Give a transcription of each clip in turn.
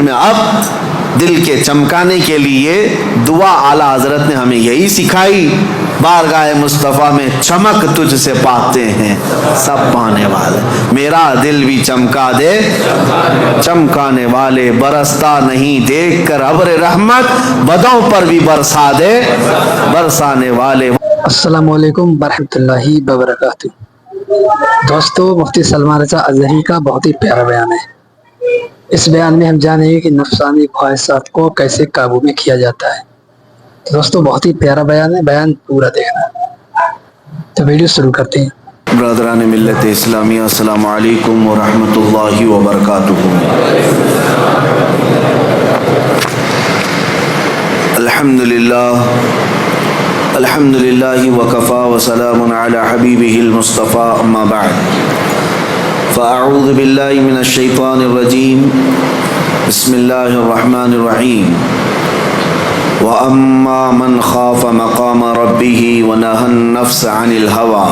میں اب دل کے چمکانے کے لیے دعا اعلیٰ حضرت نے ہمیں یہی سکھائی، بارگاہ مصطفیٰ میں چمک تجھ سے پاتے ہیں سب پانے والے، میرا دل بھی چمکا دے چمکانے والے، برستا نہیں دیکھ کر ابر رحمت، بدوں پر بھی برسا دے برسانے والے۔ السلام علیکم ورحمۃ اللہ وبرکاتہ۔ دوستو، مفتی سلمان رضا اظہری کا بہت ہی پیارا بیان ہے۔ اس بیان میں ہم جانیں گے کہ نفسانی خواہشات کو کیسے قابو میں کیا جاتا ہے۔ دوستو، بہت ہی پیارا بیان ہے، بیان پورا دیکھنا۔ تو ویڈیو شروع کرتے ہیں۔ برادران ملت اسلامیہ، السلام علیکم ورحمۃ اللہ وبرکاتہ۔ الحمد للہ وکفا وسلام علی حبیبہ المصطفیٰ، اما بعد فاعوذ باللہ من الشیطان الرجیم، بسم اللہ الرحمن الرحیم۔ وَأَمَّا مَنْ خَافَ مَقَامَ رَبِّهِ وَنَهَى النَّفْسَ عَنِ الْهَوَىٰ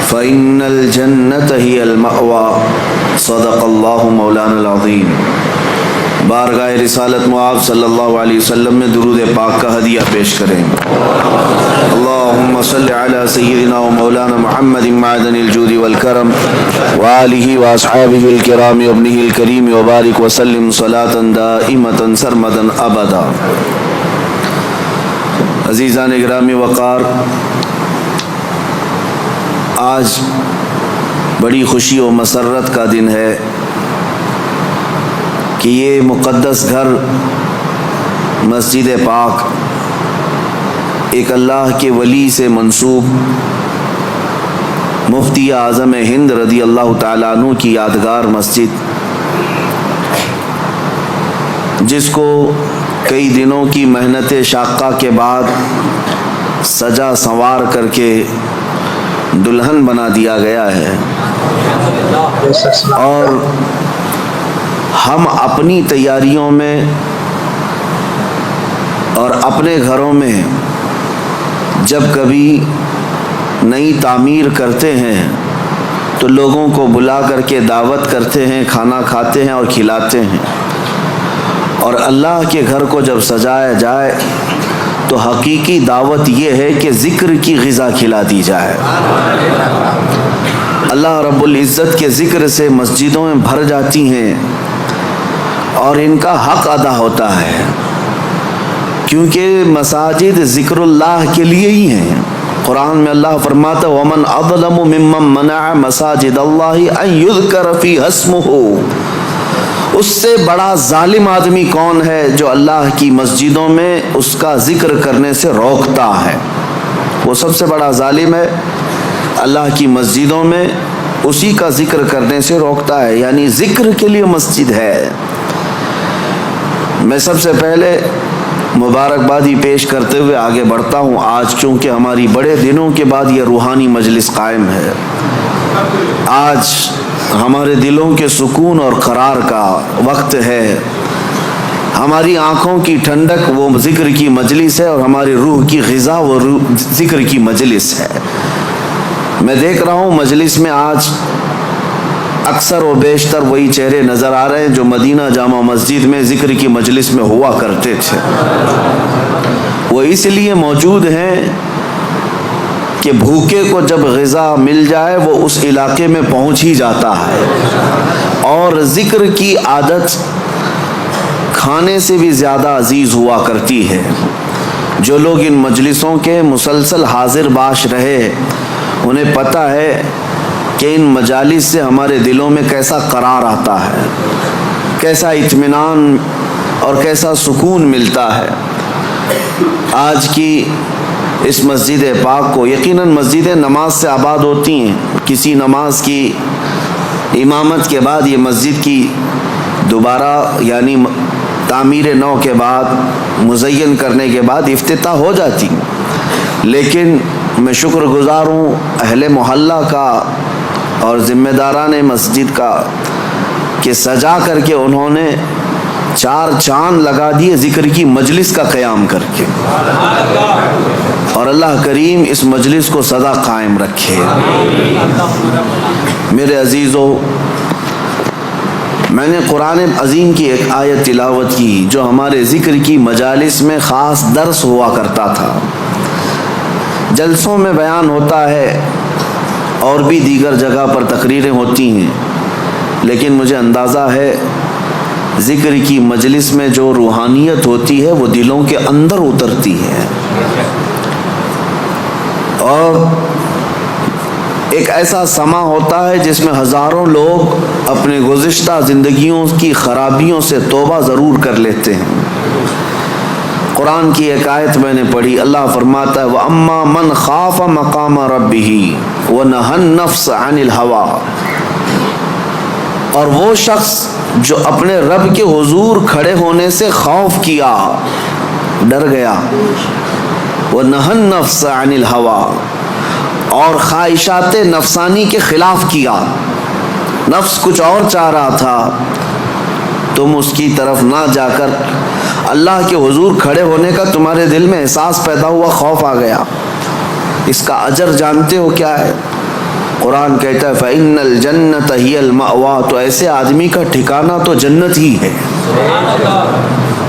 فَإِنَّ الْجَنَّةَ هِيَ الْمَأْوَىٰ۔ صدق اللہ مولانا العظیم۔ بارگاہ رسالت معاذ صلی اللہ علیہ وسلم میں درود پاک کا ہدیہ پیش کریں۔ اللہم صلی علی سیدنا و مولانا محمد معدن الجود والکرم وآلہ واصحابہ الکرام وابنہ الکریم وبارک وسلم صلاة دائمة سرمدا ابدا۔ عزیزان گرامی وقار، آج بڑی خوشی و مسرت کا دن ہے کہ یہ مقدس گھر مسجد پاک ایک اللہ کے ولی سے منسوب مفتی اعظم ہند رضی اللہ تعالیٰ عنہ کی یادگار مسجد، جس کو کئی دنوں کی محنت شاقہ کے بعد سجا سنوار کر کے دلہن بنا دیا گیا ہے، اور ہم اپنی تیاریوں میں اور اپنے گھروں میں جب کبھی نئی تعمیر کرتے ہیں تو لوگوں کو بلا کر کے دعوت کرتے ہیں، کھانا کھاتے ہیں اور کھلاتے ہیں، اور اللہ کے گھر کو جب سجایا جائے تو حقیقی دعوت یہ ہے کہ ذکر کی غذا کھلا دی جائے۔ اللہ رب العزت کے ذکر سے مسجدوں میں بھر جاتی ہیں اور ان کا حق ادا ہوتا ہے، کیونکہ مساجد ذکر اللہ کے لیے ہی ہیں۔ قرآن میں اللہ فرماتا ہے وَمَنْ أَظْلَمُ مِمَّنْ مَنَعَ مَسَاجِدَ اللَّهِ أَنْ يُذْكَرَ فِيهَا اسْمُهُ۔ اس سے بڑا ظالم آدمی کون ہے جو اللہ کی مسجدوں میں اس کا ذکر کرنے سے روکتا ہے؟ وہ سب سے بڑا ظالم ہے، اللہ کی مسجدوں میں اسی کا ذکر کرنے سے روکتا ہے، یعنی ذکر کے لیے مسجد ہے۔ میں سب سے پہلے مبارکبادی پیش کرتے ہوئے آگے بڑھتا ہوں۔ آج چونکہ ہماری بڑے دنوں کے بعد یہ روحانی مجلس قائم ہے، آج ہمارے دلوں کے سکون اور قرار کا وقت ہے، ہماری آنکھوں کی ٹھنڈک وہ ذکر کی مجلس ہے، اور ہماری روح کی غذا وہ ذکر کی مجلس ہے۔ میں دیکھ رہا ہوں مجلس میں آج اکثر و بیشتر وہی چہرے نظر آ رہے ہیں جو مدینہ جامع مسجد میں ذکر کی مجلس میں ہوا کرتے تھے۔ وہ اس لیے موجود ہیں کہ بھوکے کو جب غذا مل جائے وہ اس علاقے میں پہنچ ہی جاتا ہے، اور ذکر کی عادت کھانے سے بھی زیادہ عزیز ہوا کرتی ہے۔ جو لوگ ان مجلسوں کے مسلسل حاضر باش رہے انہیں پتہ ہے کہ ان مجالس سے ہمارے دلوں میں کیسا قرار آتا ہے، کیسا اطمینان اور کیسا سکون ملتا ہے۔ آج کی اس مسجد پاک کو، یقیناً مسجدیں نماز سے آباد ہوتی ہیں، کسی نماز کی امامت کے بعد یہ مسجد کی دوبارہ یعنی تعمیر نو کے بعد مزین کرنے کے بعد افتتاح ہو جاتی، لیکن میں شکر گزار ہوں اہل محلہ کا اور ذمہ داران مسجد کا کہ سجا کر کے انہوں نے 4 چاند لگا دیے ذکر کی مجلس کا قیام کر کے، اور اللہ کریم اس مجلس کو سدا قائم رکھے۔ میرے عزیزو، میں نے قرآن عظیم کی ایک آیت تلاوت کی جو ہمارے ذکر کی مجالس میں خاص درس ہوا کرتا تھا. جلسوں میں بیان ہوتا ہے اور بھی دیگر جگہ پر تقریریں ہوتی ہیں، لیکن مجھے اندازہ ہے ذکر کی مجلس میں جو روحانیت ہوتی ہے وہ دلوں کے اندر اترتی ہے، اور ایک ایسا سما ہوتا ہے جس میں ہزاروں لوگ اپنے گزشتہ زندگیوں کی خرابیوں سے توبہ ضرور کر لیتے ہیں. قرآن کی ایک آیت میں نے پڑھی، اللہ فرماتا ہے وَأَمَّا مَنْ خَافَ مَقَامَ رَبِّهِ وَنَهَى النَّفْسَ عَنِ الْهَوَىٰ، اور وہ شخص جو اپنے رب کے حضور کھڑے ہونے سے خوف کیا، ڈر گیا، وَنَهَى النَّفْسَ عَنِ الْهَوَىٰ، اور خواہشات نفسانی کے خلاف کیا، نفس کچھ اور چاہ رہا تھا، تم اس کی طرف نہ جا کر اللہ کے حضور کھڑے ہونے کا تمہارے دل میں احساس پیدا ہوا، خوف آ گیا. اس کا اجر جانتے ہو کیا ہے؟ قرآن کہتا ہے فَإِنَّ الْجَنَّةَ هِيَ الْمَأْوَىٰ، تو ایسے آدمی کا ٹھکانہ تو جنت ہی ہے،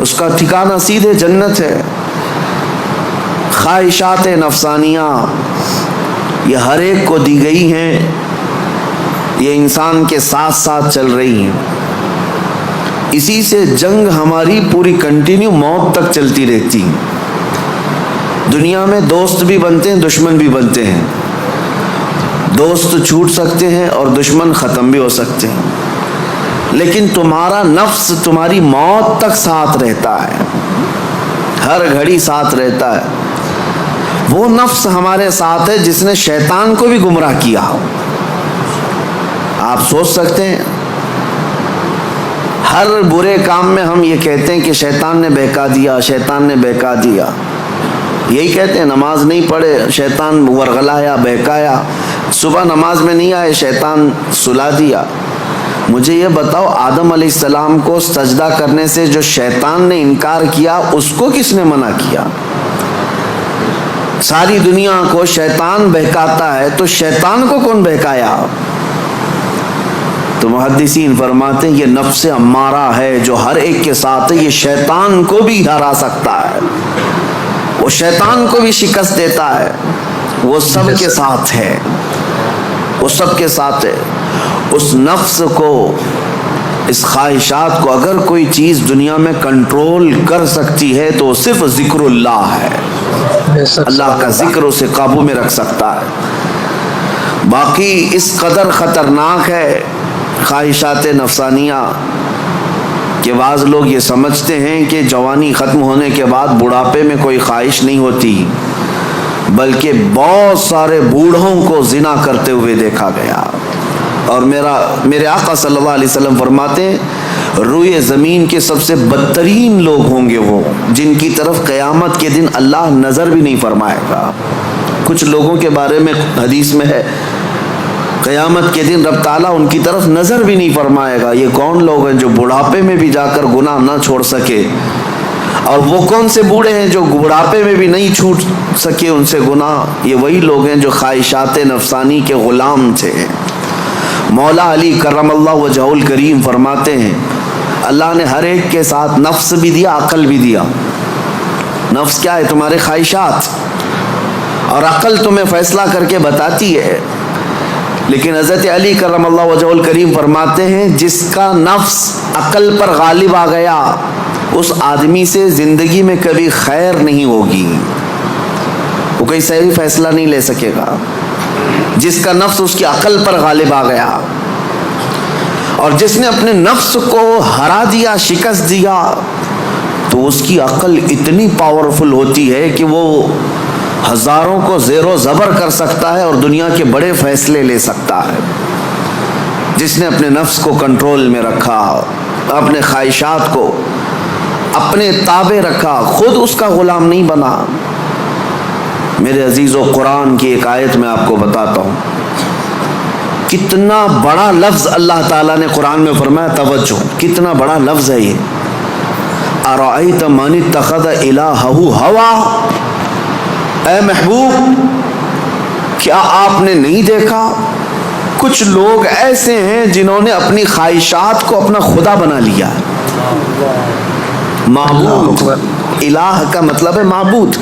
اس کا ٹھکانہ سیدھے جنت ہے. خواہشات نفسانیہ یہ ہر ایک کو دی گئی ہیں، یہ انسان کے ساتھ ساتھ چل رہی ہیں. اسی سے جنگ ہماری پوری کنٹینیو موت تک چلتی رہتی ہے. دنیا میں دوست بھی بنتے ہیں، دشمن بھی بنتے ہیں. دوست چھوٹ سکتے ہیں اور دشمن ختم بھی ہو سکتے ہیں، لیکن تمہارا نفس تمہاری موت تک ساتھ رہتا ہے، ہر گھڑی ساتھ رہتا ہے. وہ نفس ہمارے ساتھ ہے جس نے شیطان کو بھی گمراہ کیا. آپ سوچ سکتے ہیں ہر برے کام میں ہم یہ کہتے ہیں کہ شیطان نے بہکا دیا، شیطان نے بہکا دیا، یہی کہتے ہیں. نماز نہیں پڑھے شیطان ورغلایا، بہکایا. صبح نماز میں نہیں آئے شیطان سلا دیا. مجھے یہ بتاؤ آدم علیہ السلام کو سجدہ کرنے سے جو شیطان نے انکار کیا اس کو کس نے منع کیا؟ ساری دنیا کو شیطان بہکاتا ہے تو شیطان کو کون بہکایا؟ تو محدثین فرماتے ہیں یہ نفس امارہ ہے جو ہر ایک کے ساتھ ہے، یہ شیطان کو بھی ہرا سکتا ہے، وہ شیطان کو بھی شکست دیتا ہے. وہ سب کے ساتھ ہے، وہ سب کے ساتھ ہے. اس نفس کو، اس خواہشات کو اگر کوئی چیز دنیا میں کنٹرول کر سکتی ہے تو صرف ذکر اللہ ہے. اللہ کا ذکر اسے قابو میں رکھ سکتا ہے. باقی اس قدر خطرناک ہے خواہشات نفسانیہ کہ بعض لوگ یہ سمجھتے ہیں کہ جوانی ختم ہونے کے بعد بڑھاپے میں کوئی خواہش نہیں ہوتی، بلکہ بہت سارے بوڑھوں کو زنا کرتے ہوئے دیکھا گیا. اور میرے آقا صلی اللہ علیہ وسلم فرماتے ہیں روئے زمین کے سب سے بدترین لوگ ہوں گے وہ جن کی طرف قیامت کے دن اللہ نظر بھی نہیں فرمائے گا. کچھ لوگوں کے بارے میں حدیث میں ہے قیامت کے دن رب تعالیٰ ان کی طرف نظر بھی نہیں فرمائے گا. یہ کون لوگ ہیں جو بڑھاپے میں بھی جا کر گناہ نہ چھوڑ سکے؟ اور وہ کون سے بوڑھے ہیں جو بڑھاپے میں بھی نہیں چھوٹ سکے ان سے گناہ؟ یہ وہی لوگ ہیں جو خواہشات نفسانی کے غلام تھے. مولا علی کرم اللہ وجہہ الکریم فرماتے ہیں اللہ نے ہر ایک کے ساتھ نفس بھی دیا، عقل بھی دیا. نفس کیا ہے؟ تمہارے خواہشات، اور عقل تمہیں فیصلہ کر کے بتاتی ہے. لیکن حضرت علی کرم اللہ وجہہ الکریم فرماتے ہیں جس کا نفس عقل پر غالب آ گیا اس آدمی سے زندگی میں کبھی خیر نہیں ہوگی، وہ کوئی صحیح فیصلہ نہیں لے سکے گا. جس کا نفس اس کی عقل پر غالب آ گیا، اور جس نے اپنے نفس کو ہرا دیا، شکست دیا، تو اس کی عقل اتنی پاورفل ہوتی ہے کہ وہ ہزاروں کو زیر و زبر کر سکتا ہے اور دنیا کے بڑے فیصلے لے سکتا ہے. جس نے اپنے نفس کو کنٹرول میں رکھا، اپنے خواہشات کو اپنے تابع رکھا، خود اس کا غلام نہیں بنا. میرے عزیزو، قرآن کی ایک آیت میں آپ کو بتاتا ہوں، کتنا بڑا لفظ اللہ تعالیٰ نے قرآن میں فرمایا. توجہ، کتنا بڑا لفظ ہے یہ. ارأیت من اتخذ الہہ ہوا، اے محبوب کیا آپ نے نہیں دیکھا کچھ لوگ ایسے ہیں جنہوں نے اپنی خواہشات کو اپنا خدا بنا لیا. معبود، الہ کا مطلب ہے معبود،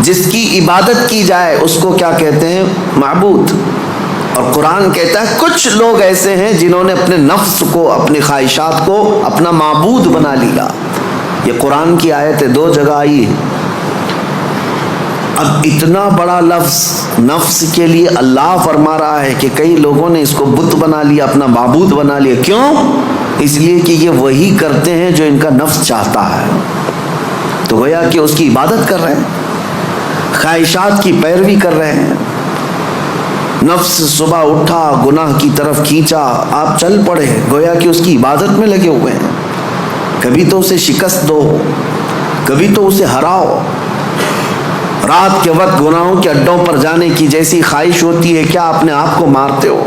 جس کی عبادت کی جائے اس کو کیا کہتے ہیں؟ معبود. اور قرآن کہتا ہے کچھ لوگ ایسے ہیں جنہوں نے اپنے نفس کو، اپنی خواہشات کو اپنا معبود بنا لیا. یہ قرآن کی آیت ہے، 2 جگہ آئی. اب اتنا بڑا لفظ نفس کے لیے اللہ فرما رہا ہے کہ کئی لوگوں نے اس کو بت بنا لیا، اپنا معبود بنا لیا. کیوں؟ اس لیے کہ یہ وہی کرتے ہیں جو ان کا نفس چاہتا ہے. تو گویا کہ اس کی عبادت کر رہے ہیں، خواہشات کی پیروی کر رہے ہیں. نفس صبح اٹھا، گناہ کی طرف کھینچا، آپ چل پڑے، گویا کہ اس کی عبادت میں لگے ہوئے ہیں. کبھی تو اسے شکست دو، کبھی تو اسے ہراؤ. رات کے وقت گناہوں کے اڈوں پر جانے کی جیسی خواہش ہوتی ہے، کیا اپنے آپ کو مارتے ہو؟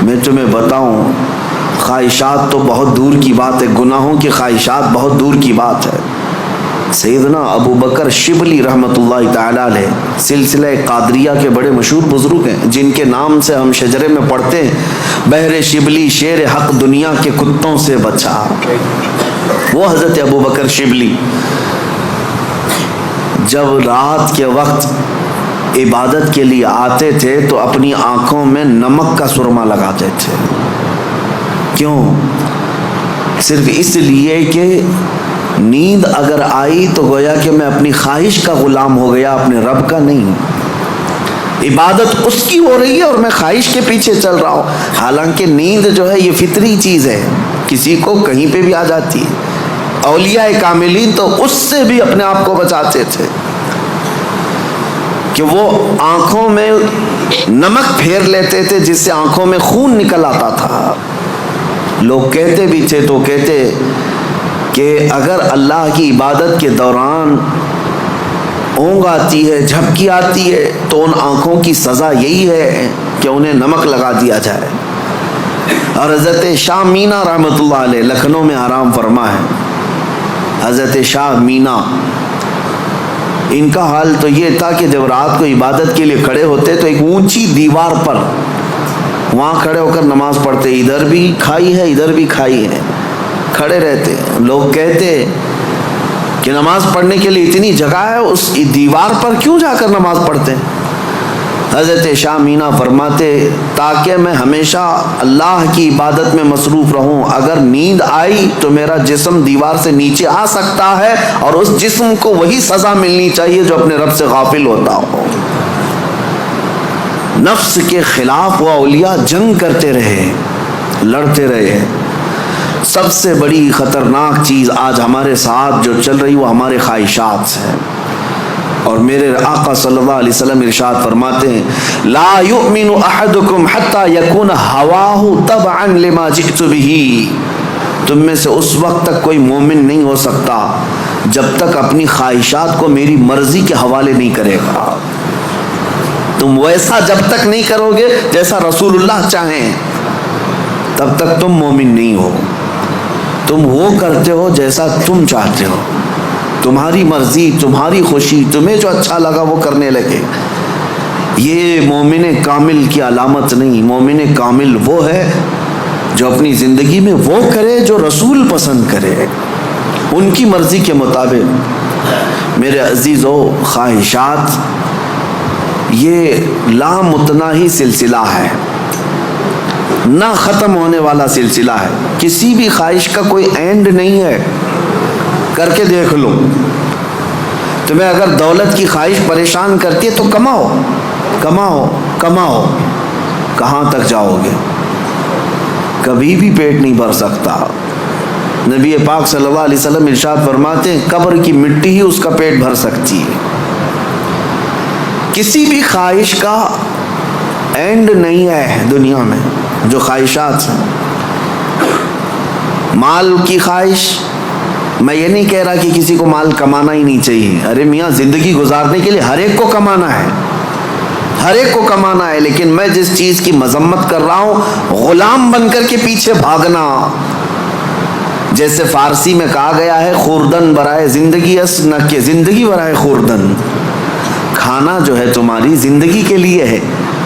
میں تمہیں بتاؤں، خواہشات تو بہت دور کی بات ہے، گناہوں کی خواہشات بہت دور کی بات ہے. سیدنا ابو بکر شبلی رحمۃ اللہ تعالی علیہ سلسلہ قادریہ کے بڑے مشہور بزرگ ہیں، جن کے نام سے ہم شجرے میں پڑھتے ہیں، بہر شبلی شیر حق دنیا کے کتوں سے بچا. وہ حضرت ابو بکر شبلی جب رات کے وقت عبادت کے لیے آتے تھے تو اپنی آنکھوں میں نمک کا سرما لگاتے تھے. کیوں؟ صرف اس لیے کہ نیند اگر آئی تو گویا کہ میں اپنی خواہش کا غلام ہو گیا، اپنے رب کا نہیں. عبادت اس کی ہو رہی ہے اور میں خواہش کے پیچھے چل رہا ہوں. حالانکہ نیند جو ہے یہ فطری چیز ہے، کسی کو کہیں پہ بھی آ جاتی ہے. اولیاء کاملین تو اس سے بھی اپنے آپ کو بچاتے تھے کہ وہ آنکھوں میں نمک پھیر لیتے تھے جس سے آنکھوں میں خون نکل آتا تھا. لوگ کہتے بھی تھے تو کہتے کہ اگر اللہ کی عبادت کے دوران اونگ آتی ہے، جھپکی آتی ہے، تو ان آنکھوں کی سزا یہی ہے کہ انہیں نمک لگا دیا جائے. اور حضرت شاہ مینا رحمۃ اللہ علیہ لکھنؤ میں آرام فرما ہے. حضرت شاہ مینا، ان کا حال تو یہ تھا کہ جب رات کو عبادت کے لیے کھڑے ہوتے تو ایک اونچی دیوار پر وہاں کھڑے ہو کر نماز پڑھتے. ادھر بھی کھائی ہے، ادھر بھی کھائی ہے، کھڑے رہتے. لوگ کہتے کہ نماز پڑھنے کے لیے اتنی جگہ ہے، اس دیوار پر کیوں جا کر نماز پڑھتے ہیں؟ حضرت شاہ مینا فرماتے تاکہ میں ہمیشہ اللہ کی عبادت میں مصروف رہوں. اگر نیند آئی تو میرا جسم دیوار سے نیچے آ سکتا ہے اور اس جسم کو وہی سزا ملنی چاہیے جو اپنے رب سے غافل ہوتا ہو. نفس کے خلاف وہ اولیاء جنگ کرتے رہے، لڑتے رہے. سب سے بڑی خطرناک چیز آج ہمارے ساتھ جو چل رہی وہ ہمارے خواہشات ہیں. اور میرے آقا صلی اللہ علیہ وسلم ارشاد فرماتے ہیں لا یؤمن احدکم حتی یکون ہواہ تبعا لما جئت بہ. تم میں سے اس وقت تک کوئی مومن نہیں ہو سکتا جب تک اپنی خواہشات کو میری مرضی کے حوالے نہیں کرے گا. تم ویسا جب تک نہیں کرو گے جیسا رسول اللہ چاہیں تب تک تم مومن نہیں ہو. تم وہ کرتے ہو جیسا تم چاہتے ہو، تمہاری مرضی، تمہاری خوشی، تمہیں جو اچھا لگا وہ کرنے لگے. یہ مومن کامل کی علامت نہیں. مومن کامل وہ ہے جو اپنی زندگی میں وہ کرے جو رسول پسند کرے، ان کی مرضی کے مطابق. میرے عزیزو، خواہشات یہ لامتناہی سلسلہ ہے، نہ ختم ہونے والا سلسلہ ہے. کسی بھی خواہش کا کوئی اینڈ نہیں ہے. کر کے دیکھ لو، تمہیں اگر دولت کی خواہش پریشان کرتی ہے تو کماؤ کماؤ کماؤ. کہاں تک جاؤ گے؟ کبھی بھی پیٹ نہیں بھر سکتا. نبی پاک صلی اللہ علیہ وسلم ارشاد فرماتے ہیں قبر کی مٹی ہی اس کا پیٹ بھر سکتی ہے. کسی بھی خواہش کا اینڈ نہیں ہے دنیا میں. جو خواہشات ہیں، مال کی خواہش، میں یہ نہیں کہہ رہا کہ کسی کو مال کمانا ہی نہیں چاہیے. ارے میاں، زندگی گزارنے کے لیے ہر ایک کو کمانا ہے، ہر ایک کو کمانا ہے. لیکن میں جس چیز کی مذمت کر رہا ہوں، غلام بن کر کے پیچھے بھاگنا. جیسے فارسی میں کہا گیا ہے خوردن برائے زندگی اس نہ کہ زندگی برائے خوردن. کھانا جو ہے تمہاری زندگی کے لیے ہے،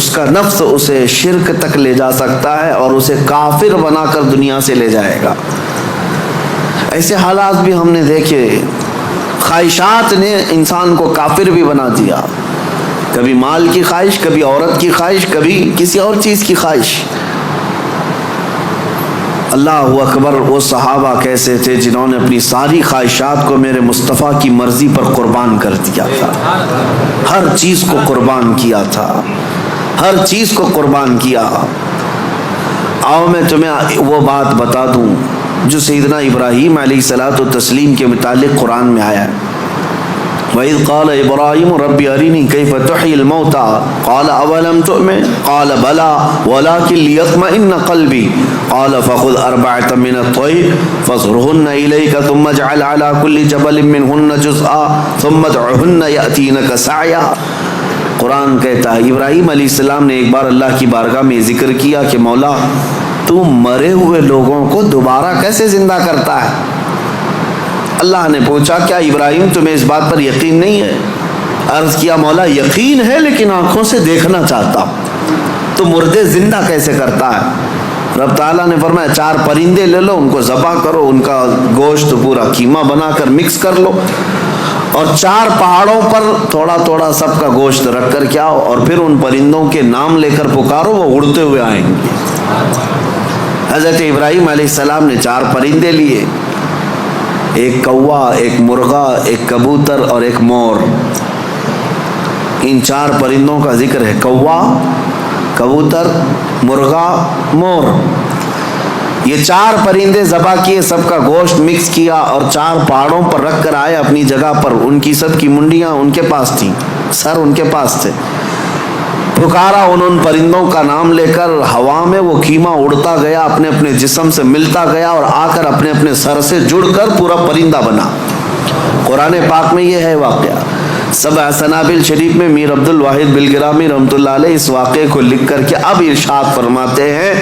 اس کا نفس اسے شرک تک لے جا سکتا ہے اور اسے کافر بنا کر دنیا سے لے جائے گا۔ ایسے حالات بھی ہم نے دیکھے، خواہشات نے انسان کو کافر بھی بنا دیا، کبھی مال کی خواہش، کبھی عورت کی خواہش، کبھی کسی اور چیز کی خواہش۔ اللہ اکبر، وہ صحابہ کیسے تھے جنہوں نے اپنی ساری خواہشات کو میرے مصطفیٰ کی مرضی پر قربان کر دیا تھا، ہر چیز کو قربان کیا تھا، ہر چیز کو قربان کیا۔ آؤ میں تمہیں وہ بات بتا دوں جو سیدنا ابراہیم علیہ الصلوۃ والتسلیم کے متعلق قرآن میں آیا ہے۔ وَإِذْ قَالَ إِبْرَاهِيمُ رَبِّ أَرِنِي كَيْفَ تُحْيِي الْمَوْتَى قَالَ أَوَلَمْ تُؤْمِنْ قَالَ بَلَى وَلَكِنْ لِيَطْمَئِنَّ قَلْبِي قَالَ فَخُذْ أَرْبَعَةً مِنَ الطَّيْرِ فَاصْرُهُنَّ إِلَيْكَ ثُمَّ اجْعَلْ عَلَى كُلِّ جَبَلٍ مِّنْهُنَّ جُزْءًا ثُمَّ ادْعُهُنَّ يَأْتِينَكَ سَعْيًا۔ قرآن کہتا ہے ابراہیم علیہ السلام نے ایک بار اللہ کی بارگاہ میں ذکر کیا کہ مولا تو مرے ہوئے لوگوں کو دوبارہ کیسے زندہ کرتا ہے؟ اللہ نے پوچھا کیا ابراہیم تمہیں اس بات پر یقین نہیں ہے؟ عرض کیا مولا یقین ہے لیکن آنکھوں سے دیکھنا چاہتا ہوں، تو مردے زندہ کیسے کرتا ہے؟ رب تعالیٰ نے فرمایا 4 پرندے لے لو، ان کو ذبح کرو، ان کا گوشت پورا قیمہ بنا کر مکس کر لو، اور 4 پہاڑوں پر تھوڑا تھوڑا سب کا گوشت رکھ کر کے آؤ، اور پھر ان پرندوں کے نام لے کر پکارو، وہ اڑتے ہوئے آئیں گے۔ حضرت ابراہیم علیہ السلام نے 4 پرندے لیے، ایک کوا، ایک مرغا، ایک کبوتر اور ایک مور۔ ان 4 پرندوں کا ذکر ہے، کوا، کبوتر، مرغا، مور۔ یہ 4 پرندے ذبح کیے، سب کا گوشت مکس کیا اور 4 پہاڑوں پر رکھ کر آئے اپنی جگہ پر۔ ان کی سب کی منڈیاں ان کے پاس تھیں، سر ان کے پاس تھے۔ پکارا ان پرندوں کا نام لے کر، ہوا میں وہ قیمہ اڑتا گیا، اپنے اپنے جسم سے ملتا گیا اور آ کر اپنے اپنے سر سے جڑ کر پورا پرندہ بنا۔ قرآن پاک میں یہ ہے واقعہ۔ سبع سنابل شریف میں میر عبد الواحد بلگرامی رحمۃ اللہ علیہ اس واقعے کو لکھ کر کے اب ارشاد فرماتے ہیں،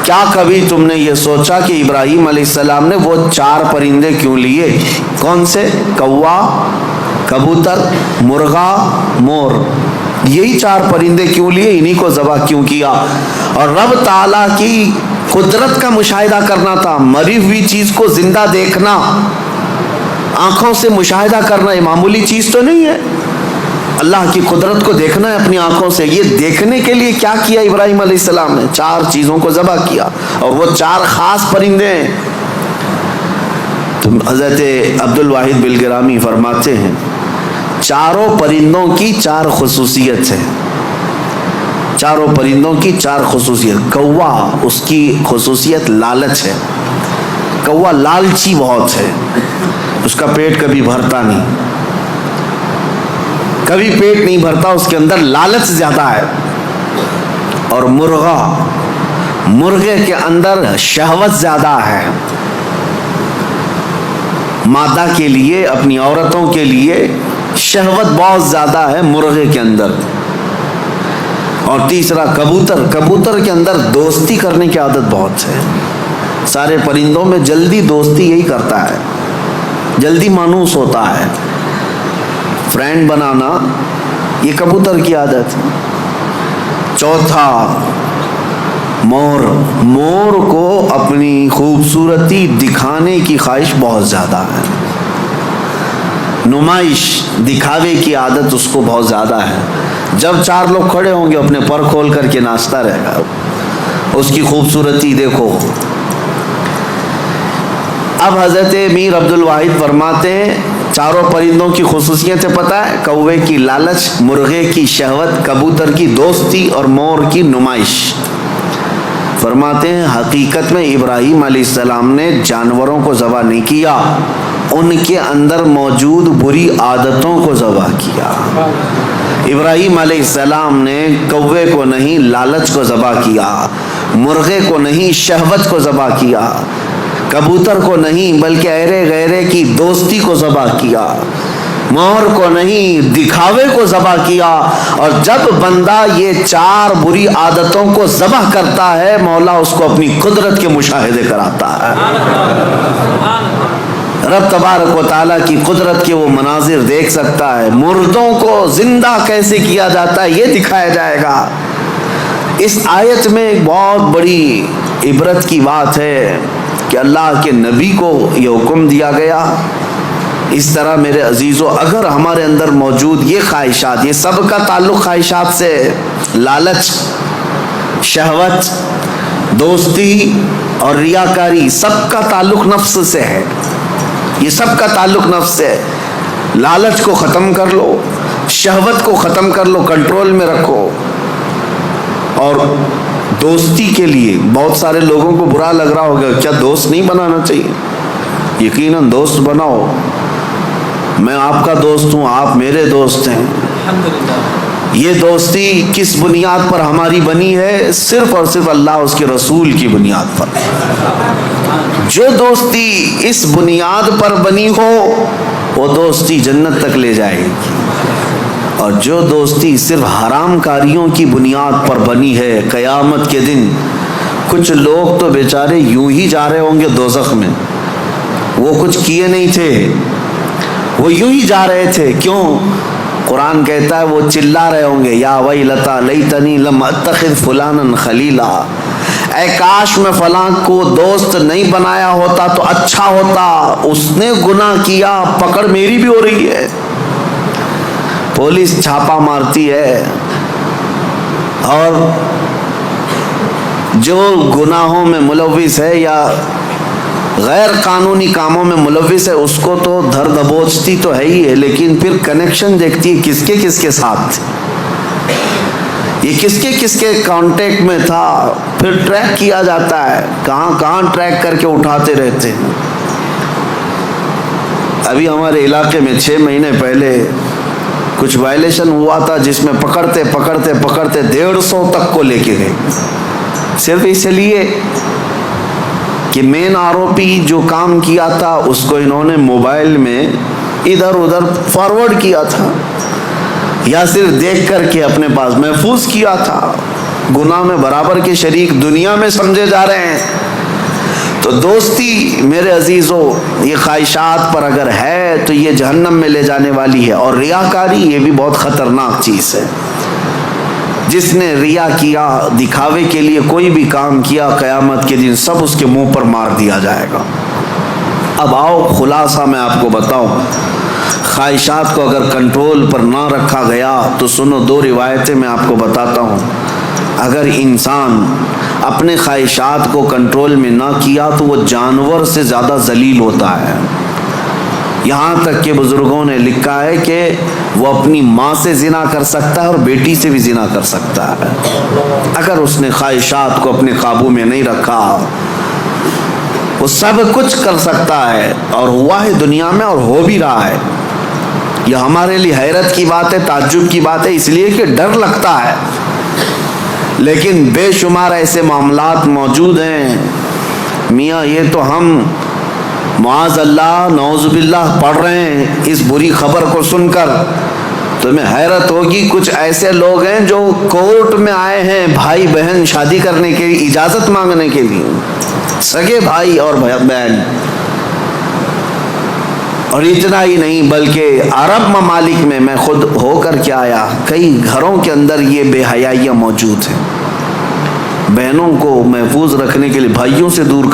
کیا کبھی تم نے یہ سوچا کہ ابراہیم علیہ السلام نے وہ 4 پرندے کیوں لیے؟ کون سے؟ کوا، کبوتر، مرغا، مور۔ یہی 4 پرندے کیوں لیے؟ انہی کو ذبح کیوں کیا؟ اور رب تعالیٰ کی قدرت کا مشاہدہ کرنا تھا۔ مری ہوئی چیز کو زندہ دیکھنا، آنکھوں سے مشاہدہ کرنا، یہ معمولی چیز تو نہیں ہے۔ اللہ کی قدرت کو دیکھنا ہے اپنی آنکھوں سے۔ یہ دیکھنے کے لیے کیا کیا ابراہیم علیہ السلام نے؟ 4 چیزوں کو ذبح کیا، اور وہ 4 خاص پرندے ہیں۔ تو حضرت عبد الواحد بلگرامی فرماتے ہیں، چاروں پرندوں کی 4 خصوصیت ہے، چاروں پرندوں کی 4 خصوصیت۔ کوا، اس کی خصوصیت لالچ ہے، کوا لالچی بہت ہے، اس کا پیٹ کبھی بھرتا نہیں، کبھی پیٹ نہیں بھرتا، اس کے اندر لالچ زیادہ ہے۔ اور مرغا، مرغے کے اندر شہوت زیادہ ہے، مادہ کے لیے، اپنی عورتوں کے لیے شہوت بہت زیادہ ہے مرغے کے اندر۔ اور تیسرا کبوتر، کبوتر کے اندر دوستی کرنے کی عادت بہت ہے۔ سارے پرندوں میں جلدی دوستی یہی کرتا ہے، جلدی مانوس ہوتا ہے، فرینڈ بنانا یہ کبوتر کی عادت ہے۔ چوتھا مور، مور کو اپنی خوبصورتی دکھانے کی خواہش بہت زیادہ ہے، نمائش، دکھاوے کی عادت اس کو بہت زیادہ ہے۔ جب 4 لوگ کھڑے ہوں گے اپنے پر کھول کر کے ناچتا رہے گا، اس کی خوبصورتی دیکھو۔ اب حضرت میر عبد الواحد فرماتے ہیں 4 پرندوں کی خصوصیتیں پتہ ہے؟ کوے کی لالچ، مرغے کی شہوت، کبوتر کی دوستی اور مور کی نمائش۔ فرماتے ہیں حقیقت میں ابراہیم علیہ السلام نے جانوروں کو ذبح نہیں کیا، ان کے اندر موجود بری عادتوں کو ذبح کیا۔ ابراہیم علیہ السلام نے کوے کو نہیں لالچ کو ذبح کیا، مرغے کو نہیں شہوت کو ذبح کیا، کبوتر کو نہیں بلکہ ایرے غیرے کی دوستی کو ذبح کیا، مور کو نہیں دکھاوے کو ذبح کیا۔ اور جب بندہ یہ 4 بری عادتوں کو ذبح کرتا ہے، مولا اس کو اپنی قدرت کے مشاہدے کراتا ہے۔ رب تبارک و تعالیٰ کی قدرت کے وہ مناظر دیکھ سکتا ہے. مردوں کو زندہ کیسے کیا جاتا ہے یہ دکھایا جائے گا. اس آیت میں ایک بہت بڑی عبرت کی بات ہے کہ اللہ کے نبی کو یہ حکم دیا گیا. اس طرح میرے عزیزو اگر ہمارے اندر موجود یہ خواہشات، یہ سب کا تعلق خواہشات سے، لالچ، شہوت، دوستی اور ریاکاری، سب کا تعلق نفس سے ہے. یہ سب کا تعلق نفس سے ہے. لالچ کو ختم کر لو، شہوت کو ختم کر لو، کنٹرول میں رکھو. اور دوستی کے لیے بہت سارے لوگوں کو برا لگ رہا ہوگا، کیا دوست نہیں بنانا چاہیے؟ یقیناً دوست بناؤ. میں آپ کا دوست ہوں، آپ میرے دوست ہیں. یہ دوستی کس بنیاد پر ہماری بنی ہے؟ صرف اور صرف اللہ اس کے رسول کی بنیاد پر. جو دوستی اس بنیاد پر بنی ہو وہ دوستی جنت تک لے جائے گی، اور جو دوستی صرف حرام کاریوں کی بنیاد پر بنی ہے، قیامت کے دن کچھ لوگ تو بیچارے یوں ہی جا رہے ہوں گے دوزخ میں. وہ کچھ کیے نہیں تھے، وہ یوں ہی جا رہے تھے. کیوں؟ قرآن کہتا ہے وہ چلا رہے ہوں گے، یا ویلتا لیتنی لم اتخذ فلانا خلیلا، اے کاش میں فلاں کو دوست نہیں بنایا ہوتا تو اچھا ہوتا، اس نے گناہ کیا، پکڑ میری بھی ہو رہی ہے. پولیس چھاپا مارتی ہے، اور جو گناہوں میں ملوث ہے یا غیر قانونی کاموں میں ملوث ہے اس کو تو دھر دبوچتی تو ہے ہی ہے، لیکن پھر کنیکشن دیکھتی ہے کس کے ساتھ، یہ کس کے کانٹیکٹ میں تھا. پھر ٹریک کیا جاتا ہے، کہاں ٹریک کر کے اٹھاتے رہتے ہیں. ابھی ہمارے علاقے میں 6 مہینے پہلے کچھ وائلیشن ہوا تھا جس میں پکڑتے 150 تک کو لے کے گئے، صرف اس لیے کہ مین آروپی جو کام کیا تھا اس کو انہوں نے موبائل میں ادھر ادھر فارورڈ کیا تھا، یا صرف دیکھ کر کے اپنے پاس محفوظ کیا تھا. گناہ میں برابر کے شریک دنیا میں سمجھے جا رہے ہیں. تو دوستی میرے عزیزو یہ خواہشات پر اگر ہے تو یہ جہنم میں لے جانے والی ہے. اور ریاکاری یہ بھی بہت خطرناک چیز ہے. جس نے ریا کیا، دکھاوے کے لیے کوئی بھی کام کیا، قیامت کے دن سب اس کے منہ پر مار دیا جائے گا. اب آؤ خلاصہ میں آپ کو بتاؤں، خواہشات کو اگر کنٹرول پر نہ رکھا گیا تو سنو 2 روایتیں میں آپ کو بتاتا ہوں. اگر انسان اپنے خواہشات کو کنٹرول میں نہ کیا تو وہ جانور سے زیادہ ذلیل ہوتا ہے. یہاں تک کہ بزرگوں نے لکھا ہے کہ وہ اپنی ماں سے زنا کر سکتا ہے اور بیٹی سے بھی زنا کر سکتا ہے اگر اس نے خواہشات کو اپنے قابو میں نہیں رکھا. وہ سب کچھ کر سکتا ہے، اور ہوا ہے دنیا میں اور ہو بھی رہا ہے. یہ ہمارے لیے حیرت کی بات ہے، تعجب کی بات ہے، اس لیے کہ ڈر لگتا ہے. لیکن بے شمار ایسے معاملات موجود ہیں میاں، یہ تو ہم معاذ اللہ نعوذ باللہ پڑھ رہے ہیں. اس بری خبر کو سن کر تمہیں حیرت ہوگی، کچھ ایسے لوگ ہیں جو کورٹ میں آئے ہیں بھائی بہن شادی کرنے کے لیے، اجازت مانگنے کے لیے، سگے بھائی اور بہن. اور اتنا ہی نہیں بلکہ عرب ممالک میں خود ہو کر کے آیا، کئی گھروں کے اندر یہ بے حیائیاں موجود ہیں. بہنوں کو محفوظ رکھنے کے لیے بھائیوں سے دور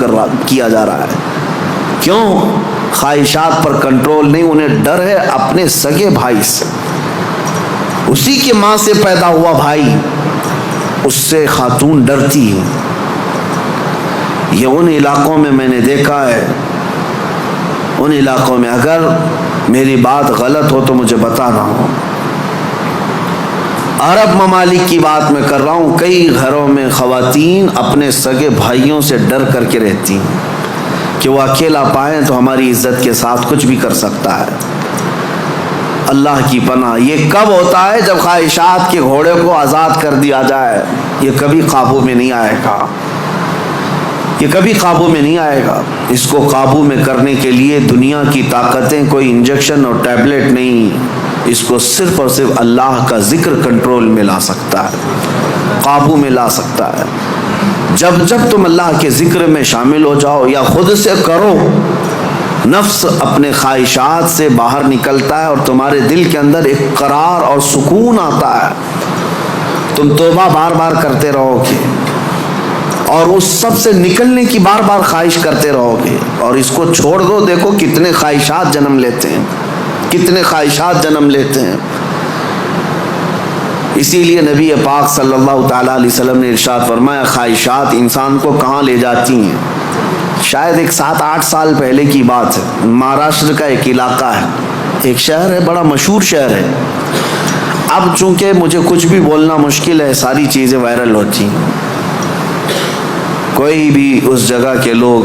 کیا جا رہا ہے. کیوں؟ خواہشات پر کنٹرول نہیں، انہیں ڈر ہے اپنے سگے بھائی سے. اسی کے ماں سے پیدا ہوا بھائی، اس سے خاتون ڈرتی ہے. یہ ان علاقوں میں نے دیکھا ہے، ان علاقوں میں. اگر میری بات غلط ہو تو مجھے بتانا ہو. عرب ممالک کی بات میں کر رہا ہوں. کئی گھروں میں خواتین اپنے سگے بھائیوں سے ڈر کر کے رہتی ہیں کہ وہ اکیلا پائیں تو ہماری عزت کے ساتھ کچھ بھی کر سکتا ہے. اللہ کی پناہ. یہ کب ہوتا ہے؟ جب خواہشات کے گھوڑے کو آزاد کر دیا جائے. یہ کبھی قابو میں نہیں آئے گا، یہ کبھی قابو میں نہیں آئے گا. اس کو قابو میں کرنے کے لیے دنیا کی طاقتیں، کوئی انجیکشن اور ٹیبلٹ نہیں، اس کو صرف اور صرف اللہ کا ذکر کنٹرول میں لا سکتا ہے، قابو میں لا سکتا ہے. جب تم اللہ کے ذکر میں شامل ہو جاؤ یا خود سے کرو، نفس اپنے خواہشات سے باہر نکلتا ہے اور تمہارے دل کے اندر ایک قرار اور سکون آتا ہے. تم توبہ بار بار کرتے رہو گے اور اس سب سے نکلنے کی بار بار خواہش کرتے رہو گے. اور اس کو چھوڑ دو، دیکھو کتنے خواہشات جنم لیتے ہیں، کتنے خواہشات جنم لیتے ہیں. اسی لیے نبی پاک صلی اللہ تعالیٰ علیہ وسلم نے ارشاد فرمایا، خواہشات انسان کو کہاں لے جاتی ہیں. شاید ایک 7-8 سال پہلے کی بات ہے، مہاراشٹر کا ایک علاقہ ہے، ایک شہر ہے، بڑا مشہور شہر ہے. اب چونکہ مجھے کچھ بھی بولنا مشکل ہے، ساری چیزیں وائرل ہوتی ہیں. کوئی بھی اس جگہ کے لوگ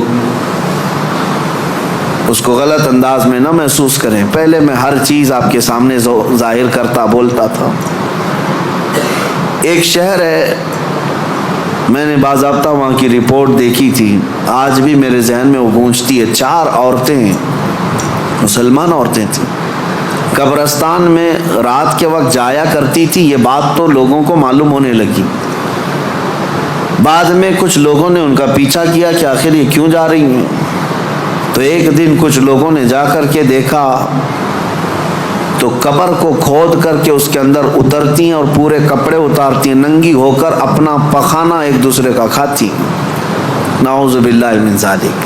اس کو غلط انداز میں نہ محسوس کریں. پہلے میں ہر چیز آپ کے سامنے ظاہر کرتا بولتا تھا. ایک شہر ہے، میں نے باضابطہ وہاں کی رپورٹ دیکھی تھی، آج بھی میرے ذہن میں وہ گونجتی ہے. 4 عورتیں، مسلمان عورتیں تھیں، قبرستان میں رات کے وقت جایا کرتی تھی. یہ بات تو لوگوں کو معلوم ہونے لگی. بعد میں کچھ لوگوں نے ان کا پیچھا کیا کہ آخر یہ کیوں جا رہی ہیں. تو ایک دن کچھ لوگوں نے جا کر کے دیکھا تو قبر کو کھود کر کے اس کے اندر اترتی ہیں اور پورے کپڑے اتارتی ہیں، ننگی ہو کر اپنا پخانہ ایک دوسرے کا کھاتی. نعوذ باللہ من ذالک.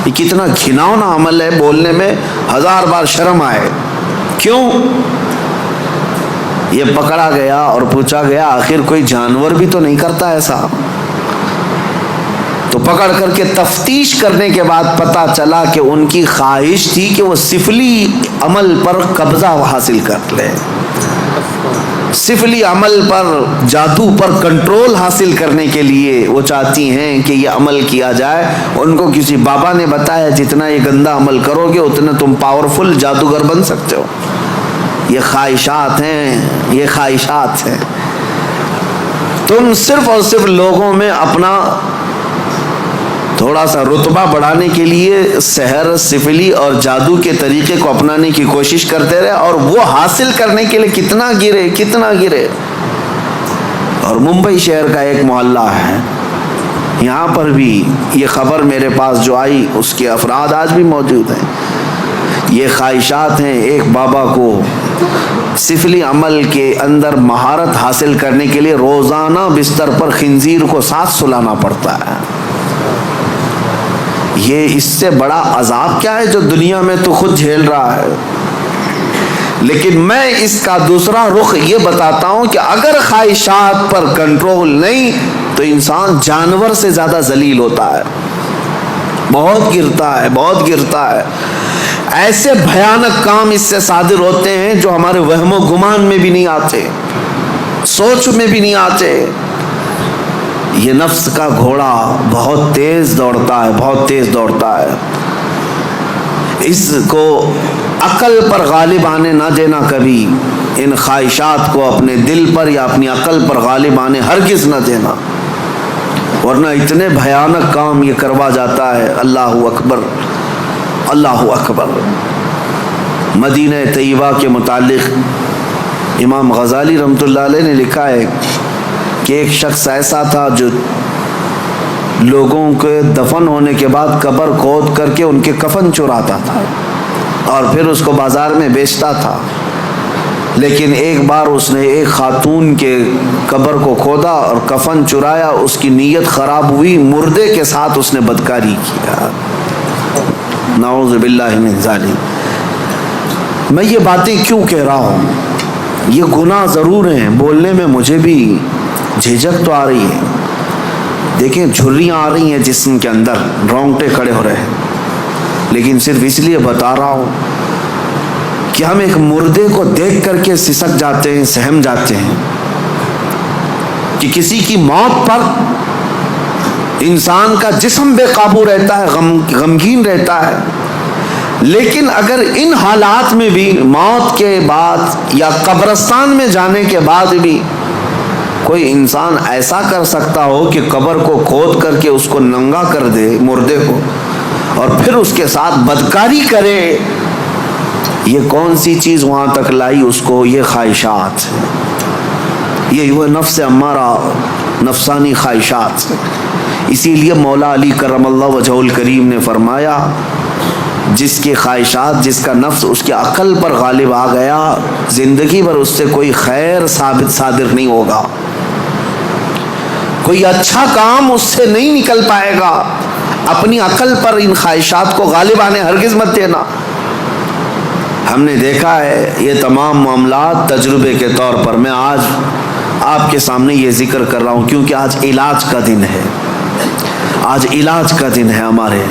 یہ کتنا گھناؤنا عمل ہے، بولنے میں 1000 بار شرم آئے. کیوں؟ یہ پکڑا گیا اور پوچھا گیا آخر کوئی جانور بھی تو نہیں کرتا ایسا. تو پکڑ کر کے تفتیش کرنے کے بعد پتہ چلا کہ ان کی خواہش تھی کہ وہ سفلی عمل پر قبضہ حاصل کر لیں، سفلی عمل پر، جادو پر کنٹرول حاصل کرنے کے لیے وہ چاہتی ہیں کہ یہ عمل کیا جائے. ان کو کسی بابا نے بتایا جتنا یہ گندا عمل کرو گے اتنا تم پاورفل جادوگر بن سکتے ہو. یہ خواہشات ہیں، یہ خواہشات ہیں. تم صرف اور صرف لوگوں میں اپنا تھوڑا سا رتبہ بڑھانے کے لیے سحر، سفلی اور جادو کے طریقے کو اپنانے کی کوشش کرتے رہے اور وہ حاصل کرنے کے لیے کتنا گرے. اور ممبئی شہر کا ایک محلہ ہے، یہاں پر بھی یہ خبر میرے پاس جو آئی اس کے افراد آج بھی موجود ہیں. یہ خواہشات ہیں. ایک بابا کو سفلی عمل کے اندر مہارت حاصل کرنے کے لیے روزانہ بستر پر خنزیر کو ساتھ سلانا پڑتا ہے. یہ اس سے بڑا عذاب کیا ہے جو دنیا میں تو خود جھیل رہا ہے. لیکن میں اس کا دوسرا رخ یہ بتاتا ہوں کہ اگر خواہشات پر کنٹرول نہیں تو انسان جانور سے زیادہ ذلیل ہوتا ہے، بہت گرتا ہے. ایسے بھیانک کام اس سے صادر ہوتے ہیں جو ہمارے وہم و گمان میں بھی نہیں آتے، سوچ میں بھی نہیں آتے. یہ نفس کا گھوڑا بہت تیز دوڑتا ہے. اس کو عقل پر غالب آنے نہ دینا کبھی. ان خواہشات کو اپنے دل پر یا اپنی عقل پر غالب آنے ہرگز نہ دینا، ورنہ اتنے بھیانک کام یہ کروا جاتا ہے. اللہ اکبر. مدینہ طیبہ کے متعلق امام غزالی رحمۃ اللہ علیہ نے لکھا ہے کہ ایک شخص ایسا تھا جو لوگوں کے دفن ہونے کے بعد قبر کھود کر کے ان کے کفن چراتا تھا اور پھر اس کو بازار میں بیچتا تھا. لیکن ایک بار اس نے ایک خاتون کے قبر کو کھودا اور کفن چرایا. اس کی نیت خراب ہوئی، مردے کے ساتھ اس نے بدکاری کیا. نعوذ باللہ من ذالک. میں یہ باتیں کیوں کہہ رہا ہوں؟ یہ گناہ ضرور ہیں، بولنے میں مجھے بھی جھجک تو آ رہی ہے. دیکھیں جھریاں آ رہی ہیں جسم کے اندر، رونگٹے کھڑے ہو رہے ہیں. لیکن صرف اس لیے بتا رہا ہوں کہ ہم ایک مردے کو دیکھ کر کے سسک جاتے ہیں، سہم جاتے ہیں کہ کسی کی موت پر انسان کا جسم بے قابو رہتا ہے، غمگین رہتا ہے. لیکن اگر ان حالات میں بھی موت کے بعد یا قبرستان میں جانے کے بعد بھی کوئی انسان ایسا کر سکتا ہو کہ قبر کو کھود کر کے اس کو ننگا کر دے مردے کو اور پھر اس کے ساتھ بدکاری کرے، یہ کون سی چیز وہاں تک لائی اس کو؟ یہ خواہشات، یہ وہ نفس امارہ، نفسانی خواہشات. اسی لیے مولا علی کرم اللہ وجہہ الکریم نے فرمایا جس کی خواہشات، جس کا نفس اس کی عقل پر غالب آ گیا، زندگی بھر اس سے کوئی خیر ثابت صادر نہیں ہوگا، کوئی اچھا کام اس سے نہیں نکل پائے گا۔ اپنی عقل پر ان خواہشات کو غالب آنے ہرگز مت دینا۔ ہم نے دیکھا ہے یہ تمام معاملات تجربے کے طور پر۔ میں آج آپ کے سامنے یہ ذکر کر رہا ہوں کیونکہ آج علاج کا دن ہے، آج علاج کا دن ہے۔ ہمارے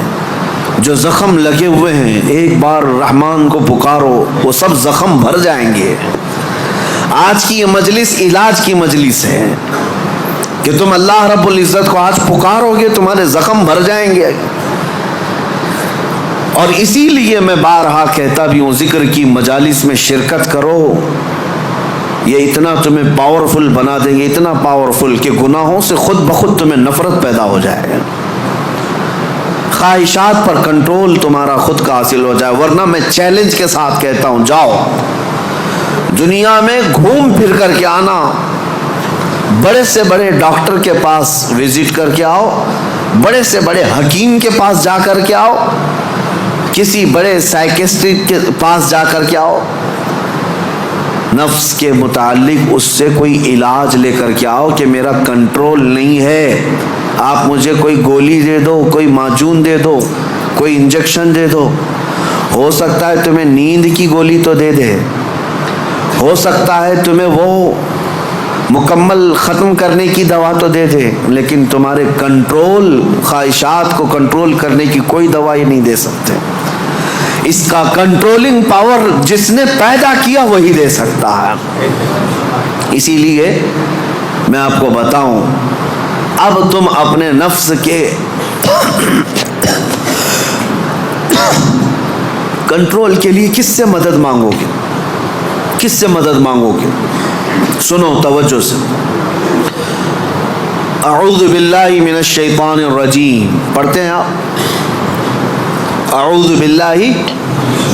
جو زخم لگے ہوئے ہیں، ایک بار رحمان کو پکارو، وہ سب زخم بھر جائیں گے۔ آج کی یہ مجلس علاج کی مجلس ہے کہ تم اللہ رب العزت کو آج پکارو گے، تمہارے زخم بھر جائیں گے۔ اور اسی لیے میں بارہا کہتا بھی ہوں، ذکر کی مجالس میں شرکت کرو، یہ اتنا تمہیں پاورفل بنا دیں گے، اتنا پاورفل کہ گناہوں سے خود بخود تمہیں نفرت پیدا ہو جائے، خواہشات پر کنٹرول تمہارا خود کا حاصل ہو جائے۔ ورنہ میں چیلنج کے ساتھ کہتا ہوں، جاؤ دنیا میں گھوم پھر کر کے آنا، بڑے سے بڑے ڈاکٹر کے پاس وزٹ کر کے آؤ، بڑے سے بڑے حکیم کے پاس جا کر کے آؤ، کسی بڑے سائیکسٹرسٹ کے پاس جا کر کے آؤ، نفس کے متعلق اس سے کوئی علاج لے کر کے آؤ کہ میرا کنٹرول نہیں ہے، آپ مجھے کوئی گولی دے دو، کوئی معجون دے دو، کوئی انجیکشن دے دو، ہو سکتا ہے تمہیں نیند کی گولی تو دے دے، ہو سکتا ہے تمہیں وہ مکمل ختم کرنے کی دوا تو دے دے، لیکن تمہارے کنٹرول، خواہشات کو کنٹرول کرنے کی کوئی دوا ہی نہیں دے سکتے۔ اس کا کنٹرولنگ پاور جس نے پیدا کیا وہی دے سکتا ہے۔ اسی لیے میں آپ کو بتاؤں، اب تم اپنے نفس کے کنٹرول کے لیے کس سے مدد مانگو گے؟ کس سے مدد مانگو گے؟ سنو توجہ سے، اعوذ باللہ من الشیطان الرجیم پڑھتے ہیں آپ، اعوذ باللہ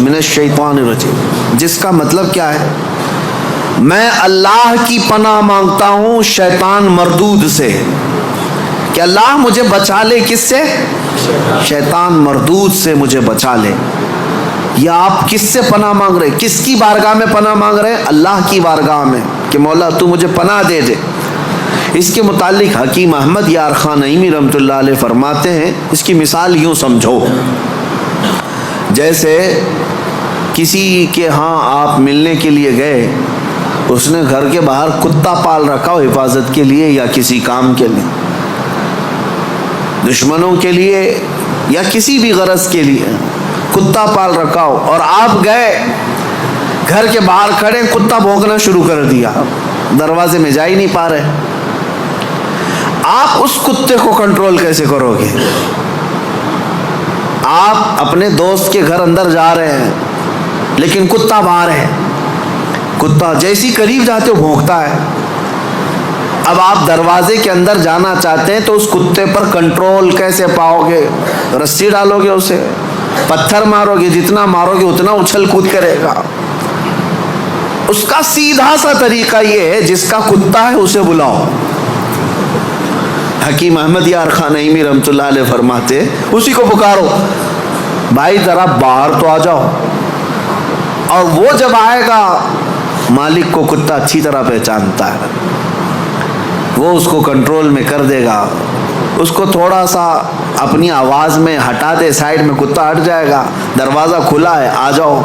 من الشیطان الرجیم، جس کا مطلب کیا ہے؟ میں اللہ کی پناہ مانگتا ہوں شیطان مردود سے، کہ اللہ مجھے بچا لے، کس سے؟ شیطان مردود سے مجھے بچا لے۔ یا آپ کس سے پناہ مانگ رہے؟ کس کی بارگاہ میں پناہ مانگ رہے ہیں؟ اللہ کی بارگاہ میں، کہ مولا تو مجھے پناہ دے دے۔ اس کے متعلق حکیم احمد یار خان نعیمی رحمۃ اللہ علیہ فرماتے ہیں، اس کی مثال یوں سمجھو، جیسے کسی کے ہاں آپ ملنے کے لیے گئے، اس نے گھر کے باہر کتا پال رکھا ہو حفاظت کے لیے یا کسی کام کے لیے، دشمنوں کے لیے یا کسی بھی غرض کے لیے کتا پال رکھا ہو، اور آپ گئے گھر کے باہر کھڑے، کتا بھونکنا شروع کر دیا، دروازے میں جا ہی نہیں پا رہے، آپ اس کتے کو کنٹرول کیسے کرو گے؟ آپ اپنے دوست کے گھر اندر جا رہے ہیں لیکن کتا باہر ہے، کتا جیسی قریب جاتے ہو بھونکتا ہے، اب آپ دروازے کے اندر جانا چاہتے ہیں تو اس کتے پر کنٹرول کیسے پاؤ گے؟ رسی ڈالو گے اسے، پتھر مارو گے، جتنا مارو گے اتنا اچھل کود کرے گا۔ اس کا سیدھا سا طریقہ یہ ہے، جس کا کتا ہے اسے بلاؤ۔ حکیم احمد یار خان نعیمی رحمۃ اللہ علیہ فرماتے، اسی کو پکارو، بھائی ذرا باہر تو آ جاؤ، اور وہ جب آئے گا، مالک کو کتا اچھی طرح پہچانتا ہے، وہ اس کو کنٹرول میں کر دے گا، اس کو تھوڑا سا اپنی آواز میں ہٹا دے، سائڈ میں کتا ہٹ جائے گا، دروازہ کھلا ہے، آ جاؤ۔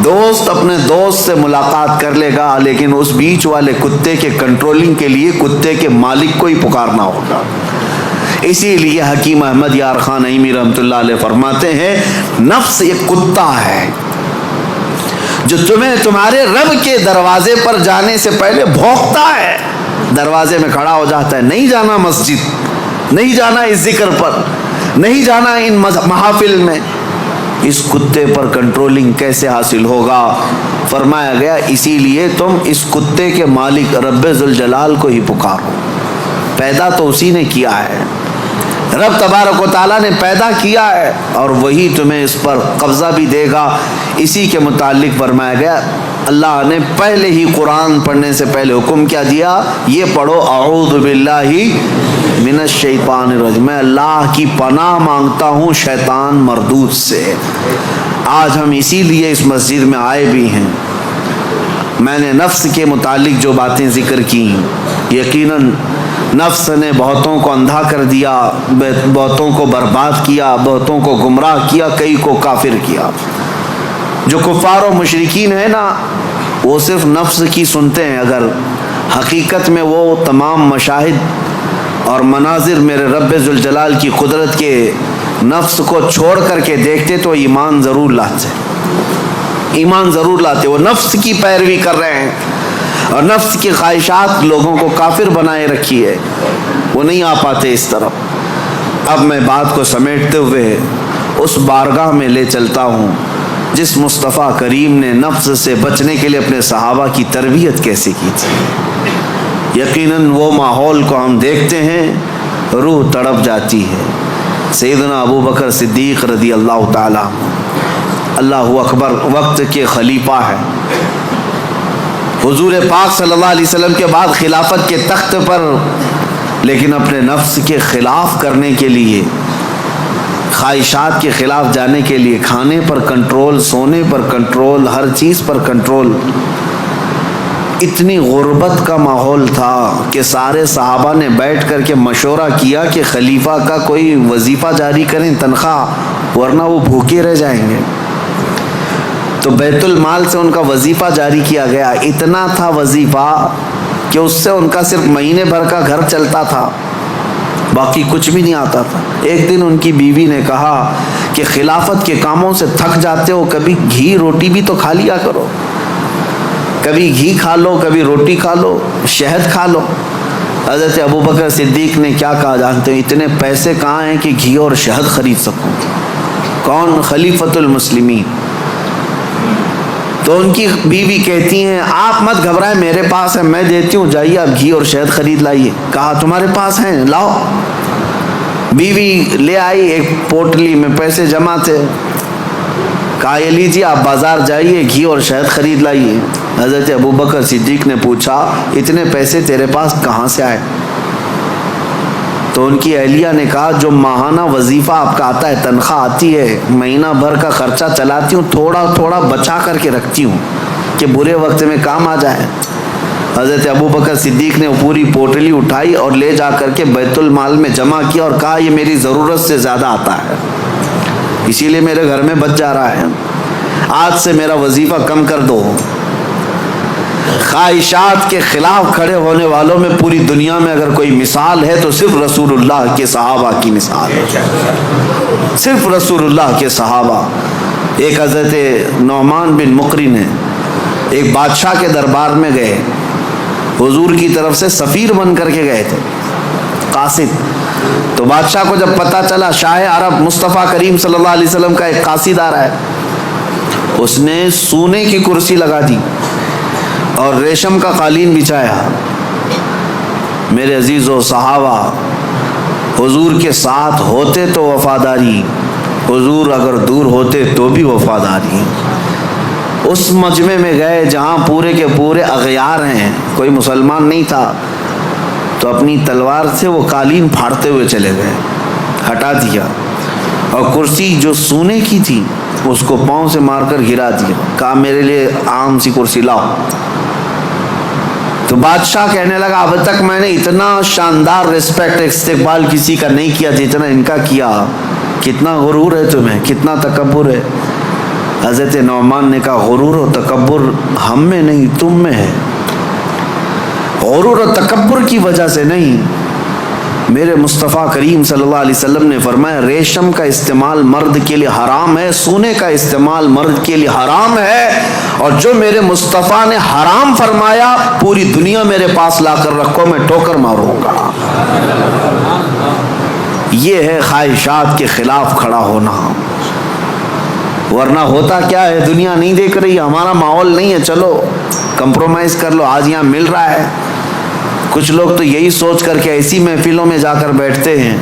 دوست اپنے دوست سے ملاقات کر لے گا، لیکن اس بیچ والے کتے کے کنٹرولنگ کے لیے کتے کے مالک کو ہی پکارنا ہوگا۔ اسی لیے حکیم احمد یار خان نعیمی رحمۃ اللہ علیہ فرماتے ہیں، نفس ایک کتا ہے جو تمہیں تمہارے رب کے دروازے پر جانے سے پہلے بھونکتا ہے، دروازے میں کھڑا ہو جاتا ہے، نہیں جانا مسجد، نہیں جانا اس ذکر پر، نہیں جانا ان محافل میں۔ اس کتے پر کنٹرولنگ کیسے حاصل ہوگا؟ فرمایا گیا، اسی لیے تم اس کتے کے مالک رب ذوالجلال کو ہی پکارو، پیدا تو اسی نے کیا ہے، رب تبارک و تعالیٰ نے پیدا کیا ہے، اور وہی تمہیں اس پر قبضہ بھی دے گا۔ اسی کے متعلق فرمایا گیا، اللہ نے پہلے ہی قرآن پڑھنے سے پہلے حکم کیا دیا؟ یہ پڑھو اعوذ باللہ من الشیطان الرجیم، میں اللہ کی پناہ مانگتا ہوں شیطان مردود سے۔ آج ہم اسی لیے اس مسجد میں آئے بھی ہیں۔ میں نے نفس کے متعلق جو باتیں ذکر کی، یقیناً نفس نے بہتوں کو اندھا کر دیا، بہتوں کو برباد کیا، بہتوں کو گمراہ کیا، کئی کو کافر کیا۔ جو کفار و مشرکین ہیں نا، وہ صرف نفس کی سنتے ہیں، اگر حقیقت میں وہ تمام مشاہد اور مناظر میرے رب ذوالجلال کی قدرت کے نفس کو چھوڑ کر کے دیکھتے تو ایمان ضرور لاتے۔ وہ نفس کی پیروی کر رہے ہیں اور نفس کی خواہشات لوگوں کو کافر بنائے رکھی ہے، وہ نہیں آ پاتے اس طرف۔ اب میں بات کو سمیٹتے ہوئے اس بارگاہ میں لے چلتا ہوں جس مصطفیٰ کریم نے نفس سے بچنے کے لیے اپنے صحابہ کی تربیت کیسے کی تھی۔ یقیناً وہ ماحول کو ہم دیکھتے ہیں، روح تڑپ جاتی ہے۔ سیدنا ابو بکر صدیق رضی اللہ تعالیٰ، اللہ اکبر، وقت کے خلیفہ ہے، حضور پاک صلی اللہ علیہ وسلم کے بعد خلافت کے تخت پر، لیکن اپنے نفس کے خلاف کرنے کے لیے، خواہشات کے خلاف جانے کے لیے، کھانے پر کنٹرول، سونے پر کنٹرول، ہر چیز پر کنٹرول۔ اتنی غربت کا ماحول تھا کہ سارے صحابہ نے بیٹھ کر کے مشورہ کیا کہ خلیفہ کا کوئی وظیفہ جاری کریں، تنخواہ، ورنہ وہ بھوکے رہ جائیں گے۔ تو بیت المال سے ان کا وظیفہ جاری کیا گیا۔ اتنا تھا وظیفہ کہ اس سے ان کا صرف مہینے بھر کا گھر چلتا تھا، باقی کچھ بھی نہیں آتا تھا۔ ایک دن ان کی بیوی نے کہا کہ خلافت کے کاموں سے تھک جاتے ہو، کبھی گھی روٹی بھی تو کھا لیا کرو، کبھی گھی کھا لو، کبھی روٹی کھا لو، شہد کھا لو۔ حضرت ابوبکر صدیق نے کیا کہا جانتے ہیں؟ اتنے پیسے کہاں ہیں کہ گھی اور شہد خرید سکوں؟ کون؟ خلیفۃ المسلمین۔ تو ان کی بیوی کہتی ہیں آپ مت گھبرائیں، میرے پاس ہے، میں دیتی ہوں، جائیے آپ گھی اور شہد خرید لائیے۔ کہا تمہارے پاس ہیں، لاؤ۔ بیوی لے آئی، ایک پوٹلی میں پیسے جمع تھے۔ کہا یہ لیجیے، آپ بازار جائیے، گھی اور شہد خرید لائیے۔ حضرت ابوبکر صدیق نے پوچھا اتنے پیسے تیرے پاس کہاں سے آئے؟ تو ان کی اہلیہ نے کہا جو ماہانہ وظیفہ آپ کا آتا ہے، تنخواہ آتی ہے، مہینہ بھر کا خرچہ چلاتی ہوں، تھوڑا تھوڑا بچا کر کے رکھتی ہوں کہ برے وقت میں کام آ جائے۔ حضرت ابوبکر صدیق نے پوری پوٹلی اٹھائی اور لے جا کر کے بیت المال میں جمع کیا اور کہا یہ میری ضرورت سے زیادہ آتا ہے، اسی لیے میرے گھر میں بچ جا رہا ہے، آج سے میرا وظیفہ کم کر دو۔ خواہشات کے خلاف کھڑے ہونے والوں میں پوری دنیا میں اگر کوئی مثال ہے تو صرف رسول اللہ کے صحابہ کی مثال ہے، صرف رسول اللہ کے صحابہ۔ ایک حضرت نعمان بن مقرن ہے، ایک بادشاہ کے دربار میں گئے، حضور کی طرف سے سفیر بن کر کے گئے تھے، قاصد۔ تو بادشاہ کو جب پتہ چلا شاہ عرب مصطفیٰ کریم صلی اللہ علیہ وسلم کا ایک قاصد آ رہا ہے، اس نے سونے کی کرسی لگا دی اور ریشم کا قالین بچھایا۔ میرے عزیز و صحابہ، حضور کے ساتھ ہوتے تو وفاداری، حضور اگر دور ہوتے تو بھی وفاداری۔ اس مجمع میں گئے جہاں پورے کے پورے اغیار ہیں، کوئی مسلمان نہیں تھا، تو اپنی تلوار سے وہ قالین پھاڑتے ہوئے چلے گئے، ہٹا دیا، اور کرسی جو سونے کی تھی اس کو پاؤں سے مار کر گرا دیا، کہا میرے لیے عام سی کرسی لاؤ۔ تو بادشاہ کہنے لگا اب تک میں نے اتنا شاندار ریسپیکٹ استقبال کسی کا نہیں کیا جتنا ان کا کیا، کتنا غرور ہے تمہیں، کتنا تکبر ہے۔ حضرت نعمان نے کہا غرور و تکبر ہم میں نہیں تم میں ہے، غرور و تکبر کی وجہ سے نہیں۔ میرے مصطفیٰ کریم صلی اللہ علیہ وسلم نے فرمایا ریشم کا استعمال مرد کے لیے حرام ہے، سونے کا استعمال مرد کے لیے حرام ہے، اور جو میرے مصطفیٰ نے حرام فرمایا پوری دنیا میرے پاس لا کر رکھو، میں ٹھوکر ماروں گا۔ یہ ہے خواہشات کے خلاف کھڑا ہونا، ورنہ ہوتا کیا ہے، دنیا نہیں دیکھ رہی، ہمارا ماحول نہیں ہے، چلو کمپرومائز کر لو، آج یہاں مل رہا ہے۔ کچھ لوگ تو یہی سوچ کر کے ایسی محفلوں میں جا کر بیٹھتے ہیں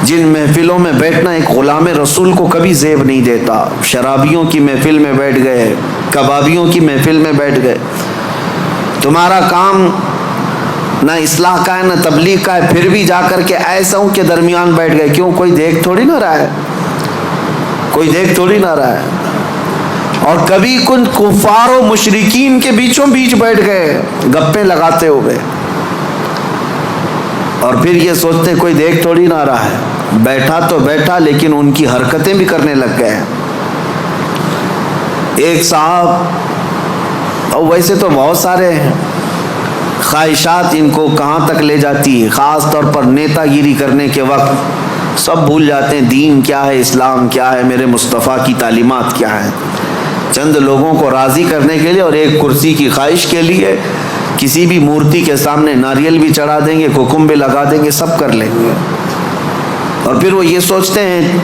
جن محفلوں میں بیٹھنا ایک غلام رسول کو کبھی زیب نہیں دیتا. شرابیوں کی محفل میں بیٹھ گئے, کبابیوں کی محفل میں بیٹھ گئے. تمہارا کام نہ اصلاح کا ہے نہ تبلیغ کا ہے, پھر بھی جا کر کے ایسوں کے درمیان بیٹھ گئے. کیوں؟ کوئی دیکھ تھوڑی نہ رہا ہے, کوئی دیکھ تھوڑی نہ رہا ہے. اور کبھی کن کفار و مشرکین کے بیچوں بیچ بیٹھ گئے گپیں لگاتے ہوئے, اور پھر یہ سوچتے کوئی دیکھ تھوڑی نہ رہا ہے. بیٹھا تو بیٹھا, لیکن ان کی حرکتیں بھی کرنے لگ گئے. ایک صاحب, اور ویسے تو بہت سارے ہیں, خواہشات ان کو کہاں تک لے جاتی ہے. خاص طور پر نیتا گیری کرنے کے وقت سب بھول جاتے ہیں دین کیا ہے, اسلام کیا ہے, میرے مصطفیٰ کی تعلیمات کیا ہے. چند لوگوں کو راضی کرنے کے لیے اور ایک کرسی کی خواہش کے لیے کسی بھی مورتی کے سامنے ناریل بھی چڑھا دیں گے, حکم بھی لگا دیں گے, سب کر لیں گے. اور پھر وہ یہ سوچتے ہیں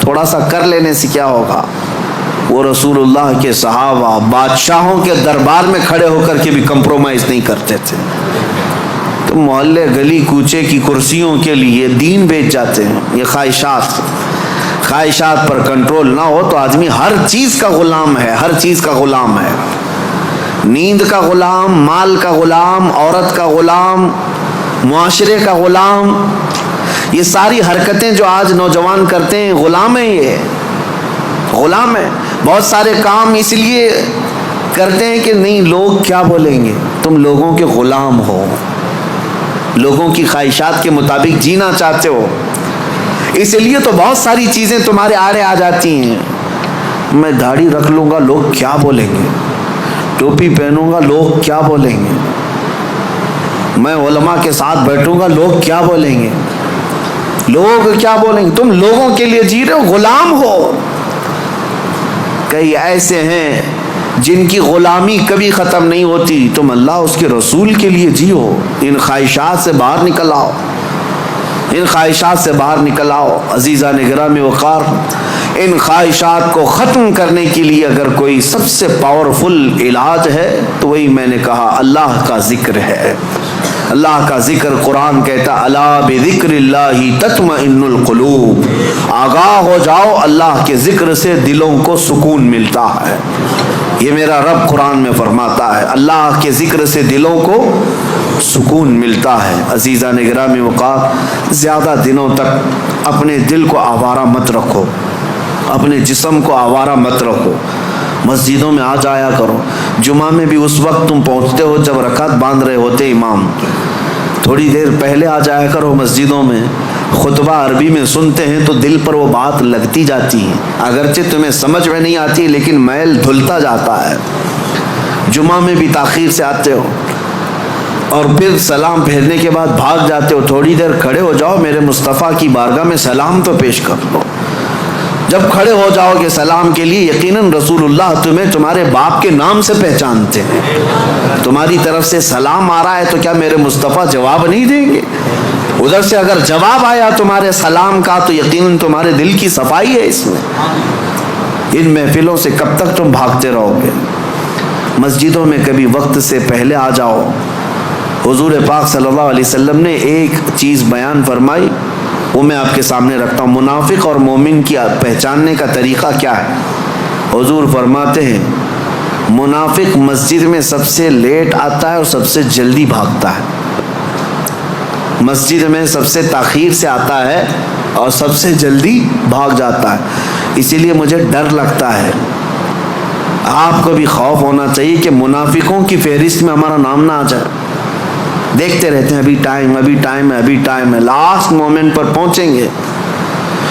تھوڑا سا کر لینے سے کیا ہوگا. وہ رسول اللہ کے صحابہ بادشاہوں کے دربار میں کھڑے ہو کر کے بھی کمپرومائز نہیں کرتے تھے. تو محلے گلی کوچے کی کرسیوں کے لیے دین بیچ جاتے ہیں. یہ خواہشات پر کنٹرول نہ ہو تو آدمی ہر چیز کا غلام ہے, ہر چیز کا غلام ہے. نیند کا غلام, مال کا غلام, عورت کا غلام, معاشرے کا غلام. یہ ساری حرکتیں جو آج نوجوان کرتے ہیں غلام ہیں, یہ غلام ہے. بہت سارے کام اس لیے کرتے ہیں کہ نہیں لوگ کیا بولیں گے. تم لوگوں کے غلام ہو, لوگوں کی خواہشات کے مطابق جینا چاہتے ہو, اس لیے تو بہت ساری چیزیں تمہارے آڑے آ جاتی ہیں. میں داڑھی رکھ لوں گا لوگ کیا بولیں گے, ٹوپی پہنوں گا لوگ کیا بولیں گے, میں علماء کے ساتھ بیٹھوں گا لوگ کیا بولیں گے, لوگ کیا بولیں گے. تم لوگوں کے لیے جی رہے ہو, غلام ہو. کئی ایسے ہیں جن کی غلامی کبھی ختم نہیں ہوتی. تم اللہ اس کے رسول کے لیے جیو. ان خواہشات سے باہر نکل آؤ, ان خواہشات سے باہر نکل آؤ. عزیزان گرامی وقار, ان خواہشات کو ختم کرنے کے لیے اگر کوئی سب سے پاورفل علاج ہے تو وہی میں نے کہا اللہ کا ذکر ہے. اللہ کا ذکر. قرآن کہتا الا بذکر اللہ تطمئن القلوب. آگاہ ہو جاؤ, اللہ کے ذکر سے دلوں کو سکون ملتا ہے. یہ میرا رب قرآن میں فرماتا ہے, اللہ کے ذکر سے دلوں کو سکون ملتا ہے. عزیزان گرامی وقار, زیادہ دنوں تک اپنے دل کو آوارہ مت رکھو, اپنے جسم کو آوارہ مت رکھو. مسجدوں میں آ جایا کرو. جمعہ میں بھی اس وقت تم پہنچتے ہو جب رکعت باندھ رہے ہوتے امام, تھوڑی دیر پہلے آ جایا کرو مسجدوں میں. خطبہ عربی میں سنتے ہیں تو دل پر وہ بات لگتی جاتی ہے, اگرچہ تمہیں سمجھ میں نہیں آتی لیکن میل دھلتا جاتا ہے. جمعہ میں بھی تاخیر سے آتے ہو اور پھر سلام پھیرنے کے بعد بھاگ جاتے ہو. تھوڑی دیر کھڑے ہو جاؤ, میرے مصطفیٰ کی بارگاہ میں سلام تو پیش کر لو. جب کھڑے ہو جاؤ گے سلام کے لیے, یقیناً رسول اللہ تمہیں تمہارے باپ کے نام سے پہچانتے ہیں. تمہاری طرف سے سلام آ رہا ہے تو کیا میرے مصطفیٰ جواب نہیں دیں گے؟ ادھر سے اگر جواب آیا تمہارے سلام کا تو یقیناً تمہارے دل کی صفائی ہے اس میں. ان محفلوں سے کب تک تم بھاگتے رہو گے؟ مسجدوں میں کبھی وقت سے پہلے آ جاؤ. حضور پاک صلی اللہ علیہ وسلم نے ایک چیز بیان فرمائی, وہ میں آپ کے سامنے رکھتا ہوں. منافق اور مومن کی پہچاننے کا طریقہ کیا ہے؟ حضور فرماتے ہیں منافق مسجد میں سب سے لیٹ آتا ہے اور سب سے جلدی بھاگتا ہے. مسجد میں سب سے تاخیر سے آتا ہے اور سب سے جلدی بھاگ جاتا ہے. اسی لیے مجھے ڈر لگتا ہے. آپ کو بھی خوف ہونا چاہیے کہ منافقوں کی فہرست میں ہمارا نام نہ آ جائے. دیکھتے رہتے ہیں ابھی ٹائم ہے, ابھی ٹائم ہے, ابھی ٹائم ہے, لاسٹ مومنٹ پر پہنچیں گے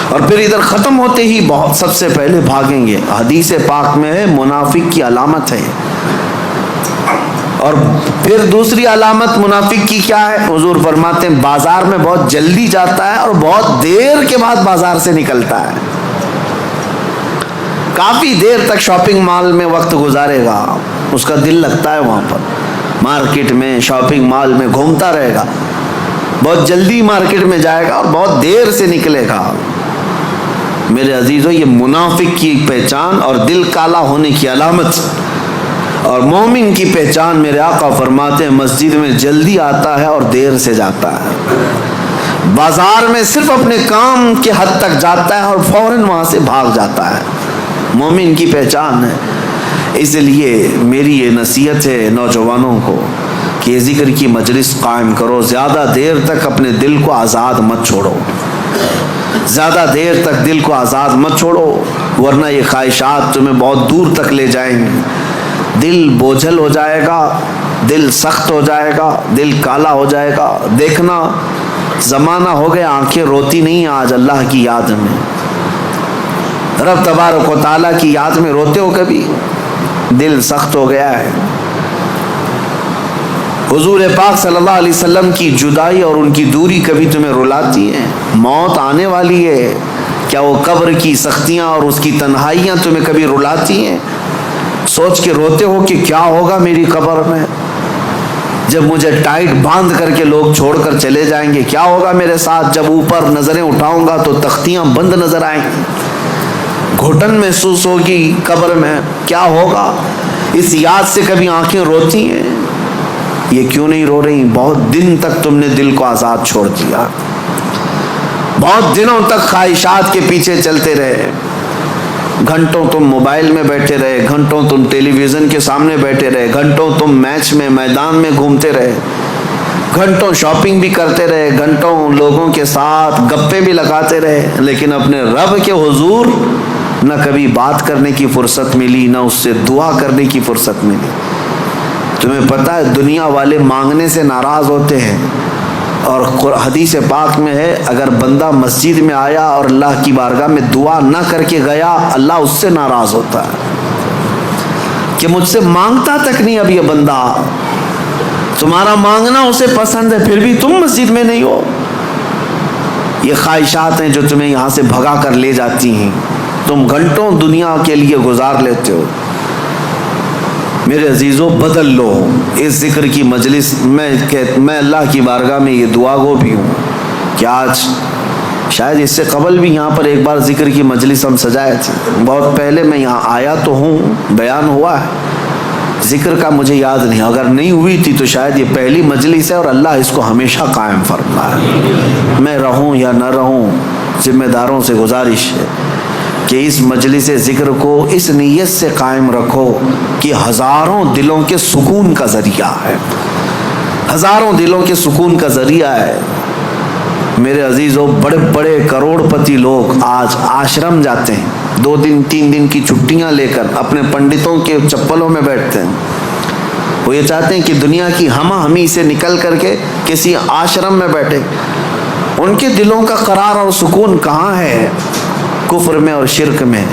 اور پھر ادھر ختم ہوتے ہی بہت سب سے پہلے بھاگیں گے. حدیث پاک میں ہے منافق کی علامت ہے. اور پھر دوسری علامت منافق کی کیا ہے؟ حضور فرماتے ہیں بازار میں بہت جلدی جاتا ہے اور بہت دیر کے بعد بازار سے نکلتا ہے. کافی دیر تک شاپنگ مال میں وقت گزارے گا, اس کا دل لگتا ہے وہاں پر, مارکیٹ میں شاپنگ مال میں گھومتا رہے گا. بہت جلدی مارکیٹ میں جائے گا اور بہت دیر سے نکلے گا. میرے عزیزو, یہ منافق کی پہچان اور دل کالا ہونے کی علامت. اور مومن کی پہچان میرے آقا فرماتے ہیں مسجد میں جلدی آتا ہے اور دیر سے جاتا ہے. بازار میں صرف اپنے کام کے حد تک جاتا ہے اور فوراً وہاں سے بھاگ جاتا ہے. مومن کی پہچان ہے. اس لیے میری یہ نصیحت ہے نوجوانوں کو کہ یہ ذکر کی مجلس قائم کرو. زیادہ دیر تک اپنے دل کو آزاد مت چھوڑو, زیادہ دیر تک دل کو آزاد مت چھوڑو, ورنہ یہ خواہشات تمہیں بہت دور تک لے جائیں گے. دل بوجھل ہو جائے گا, دل سخت ہو جائے گا, دل کالا ہو جائے گا. دیکھنا زمانہ ہو گیا آنکھیں روتی نہیں آج اللہ کی یاد میں. رب تبارک و تعالیٰ کی یاد میں روتے ہو کبھی؟ دل سخت ہو گیا ہے. حضور پاک صلی اللہ علیہ وسلم کی جدائی اور ان کی دوری کبھی تمہیں رلاتی ہے؟ موت آنے والی ہے, کیا وہ قبر کی سختیاں اور اس کی تنہائیاں تمہیں کبھی رلاتی ہیں؟ سوچ کے روتے ہو کہ کیا ہوگا میری قبر میں جب مجھے ٹائٹ باندھ کر کے لوگ چھوڑ کر چلے جائیں گے؟ کیا ہوگا میرے ساتھ جب اوپر نظریں اٹھاؤں گا تو تختیاں بند نظر آئیں گی؟ گھٹن محسوس ہوگی قبر میں. کیا ہوگا؟ اس یاد سے کبھی آنکھیں روتی ہیں؟ یہ کیوں نہیں رو رہی؟ بہت دن تک تم نے دل کو آزاد چھوڑ دیا, بہت دنوں تک خواہشات کے پیچھے چلتے رہے. گھنٹوں تم موبائل میں بیٹھے رہے, گھنٹوں تم ٹیلی ویژن کے سامنے بیٹھے رہے, گھنٹوں تم میچ میں میدان میں گھومتے رہے, گھنٹوں شاپنگ بھی کرتے رہے, گھنٹوں لوگوں کے ساتھ گپے بھی لگاتے رہے, لیکن اپنے رب کے حضور نہ کبھی بات کرنے کی فرصت ملی, نہ اس سے دعا کرنے کی فرصت ملی. تمہیں پتہ ہے دنیا والے مانگنے سے ناراض ہوتے ہیں, اور حدیث پاک میں ہے اگر بندہ مسجد میں آیا اور اللہ کی بارگاہ میں دعا نہ کر کے گیا, اللہ اس سے ناراض ہوتا ہے کہ مجھ سے مانگتا تک نہیں اب یہ بندہ. تمہارا مانگنا اسے پسند ہے, پھر بھی تم مسجد میں نہیں ہو. یہ خواہشات ہیں جو تمہیں یہاں سے بھگا کر لے جاتی ہیں. تم گھنٹوں دنیا کے لیے گزار لیتے ہو. میرے عزیزوں, بدل لو اس ذکر کی مجلس. میں اللہ کی بارگاہ میں یہ دعا گو بھی ہوں کہ آج شاید اس سے قبل بھی یہاں پر ایک بار ذکر کی مجلس ہم سجائے تھے. بہت پہلے میں یہاں آیا تو ہوں, بیان ہوا ہے, ذکر کا مجھے یاد نہیں. اگر نہیں ہوئی تھی تو شاید یہ پہلی مجلس ہے, اور اللہ اس کو ہمیشہ قائم فرمائے. میں رہوں یا نہ رہوں, ذمہ داروں سے گزارش ہے کہ اس مجلس ذکر کو اس نیت سے قائم رکھو کہ ہزاروں دلوں کے سکون کا ذریعہ ہے, ہزاروں دلوں کے سکون کا ذریعہ ہے. میرے عزیزوں, بڑے بڑے کروڑ پتی لوگ آج آشرم جاتے ہیں, 2 دن 3 دن کی چھٹیاں لے کر اپنے پنڈتوں کے چپلوں میں بیٹھتے ہیں. وہ یہ چاہتے ہیں کہ دنیا کی ہمہ ہمی سے نکل کر کے کسی آشرم میں بیٹھے. ان کے دلوں کا قرار اور سکون کہاں ہے؟ کفر میں اور شرک میں.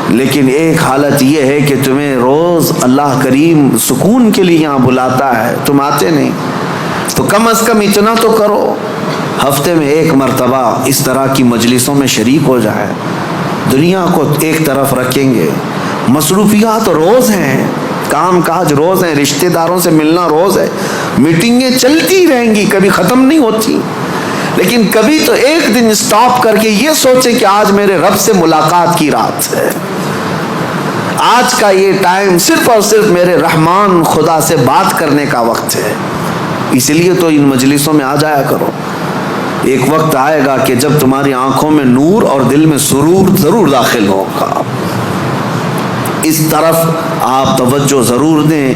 لیکن ایک حالت یہ ہے کہ تمہیں روز اللہ کریم سکون کے لیے یہاں بلاتا ہے, تم آتے نہیں. تو کم از کم اتنا تو کرو, ہفتے میں 1 مرتبہ اس طرح کی مجلسوں میں شریک ہو جائے. دنیا کو ایک طرف رکھیں گے, مصروفیات روز ہیں, کام کاج روز ہیں, رشتہ داروں سے ملنا روز ہے, میٹنگیں چلتی رہیں گی, کبھی ختم نہیں ہوتی. لیکن کبھی تو ایک دن اسٹاپ کر کے یہ سوچیں کہ آج میرے رب سے ملاقات کی رات ہے, آج کا یہ ٹائم صرف اور صرف میرے رحمان خدا سے بات کرنے کا وقت ہے. اس لیے تو ان مجلسوں میں آ جایا کرو. ایک وقت آئے گا کہ جب تمہاری آنکھوں میں نور اور دل میں سرور ضرور داخل ہوگا. اس طرف آپ توجہ ضرور دیں,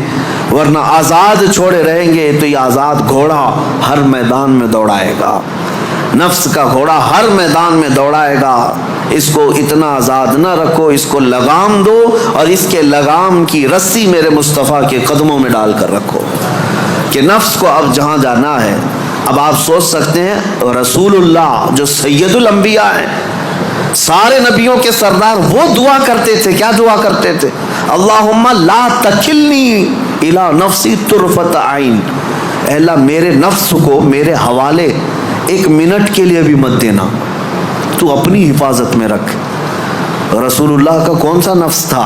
ورنہ آزاد چھوڑے رہیں گے تو یہ آزاد گھوڑا ہر میدان میں دوڑائے گا, نفس کا گھوڑا ہر میدان میں دوڑائے گا. اس کو اتنا آزاد نہ رکھو, اس کو لگام دو, اور اس کے لگام کی رسی میرے مصطفیٰ کے قدموں میں ڈال کر رکھو کہ نفس کو اب جہاں جانا ہے. اب آپ سوچ سکتے ہیں رسول اللہ جو سید الانبیاء ہیں, سارے نبیوں کے سردار, وہ دعا کرتے تھے. کیا دعا کرتے تھے؟ اللہم لا تکلنی الی نفسی طرفت عین. اے اللہ میرے نفس کو میرے حوالے 1 منٹ کے لیے بھی مت دینا, تو اپنی حفاظت میں رکھ. رسول اللہ کا کون سا نفس تھا؟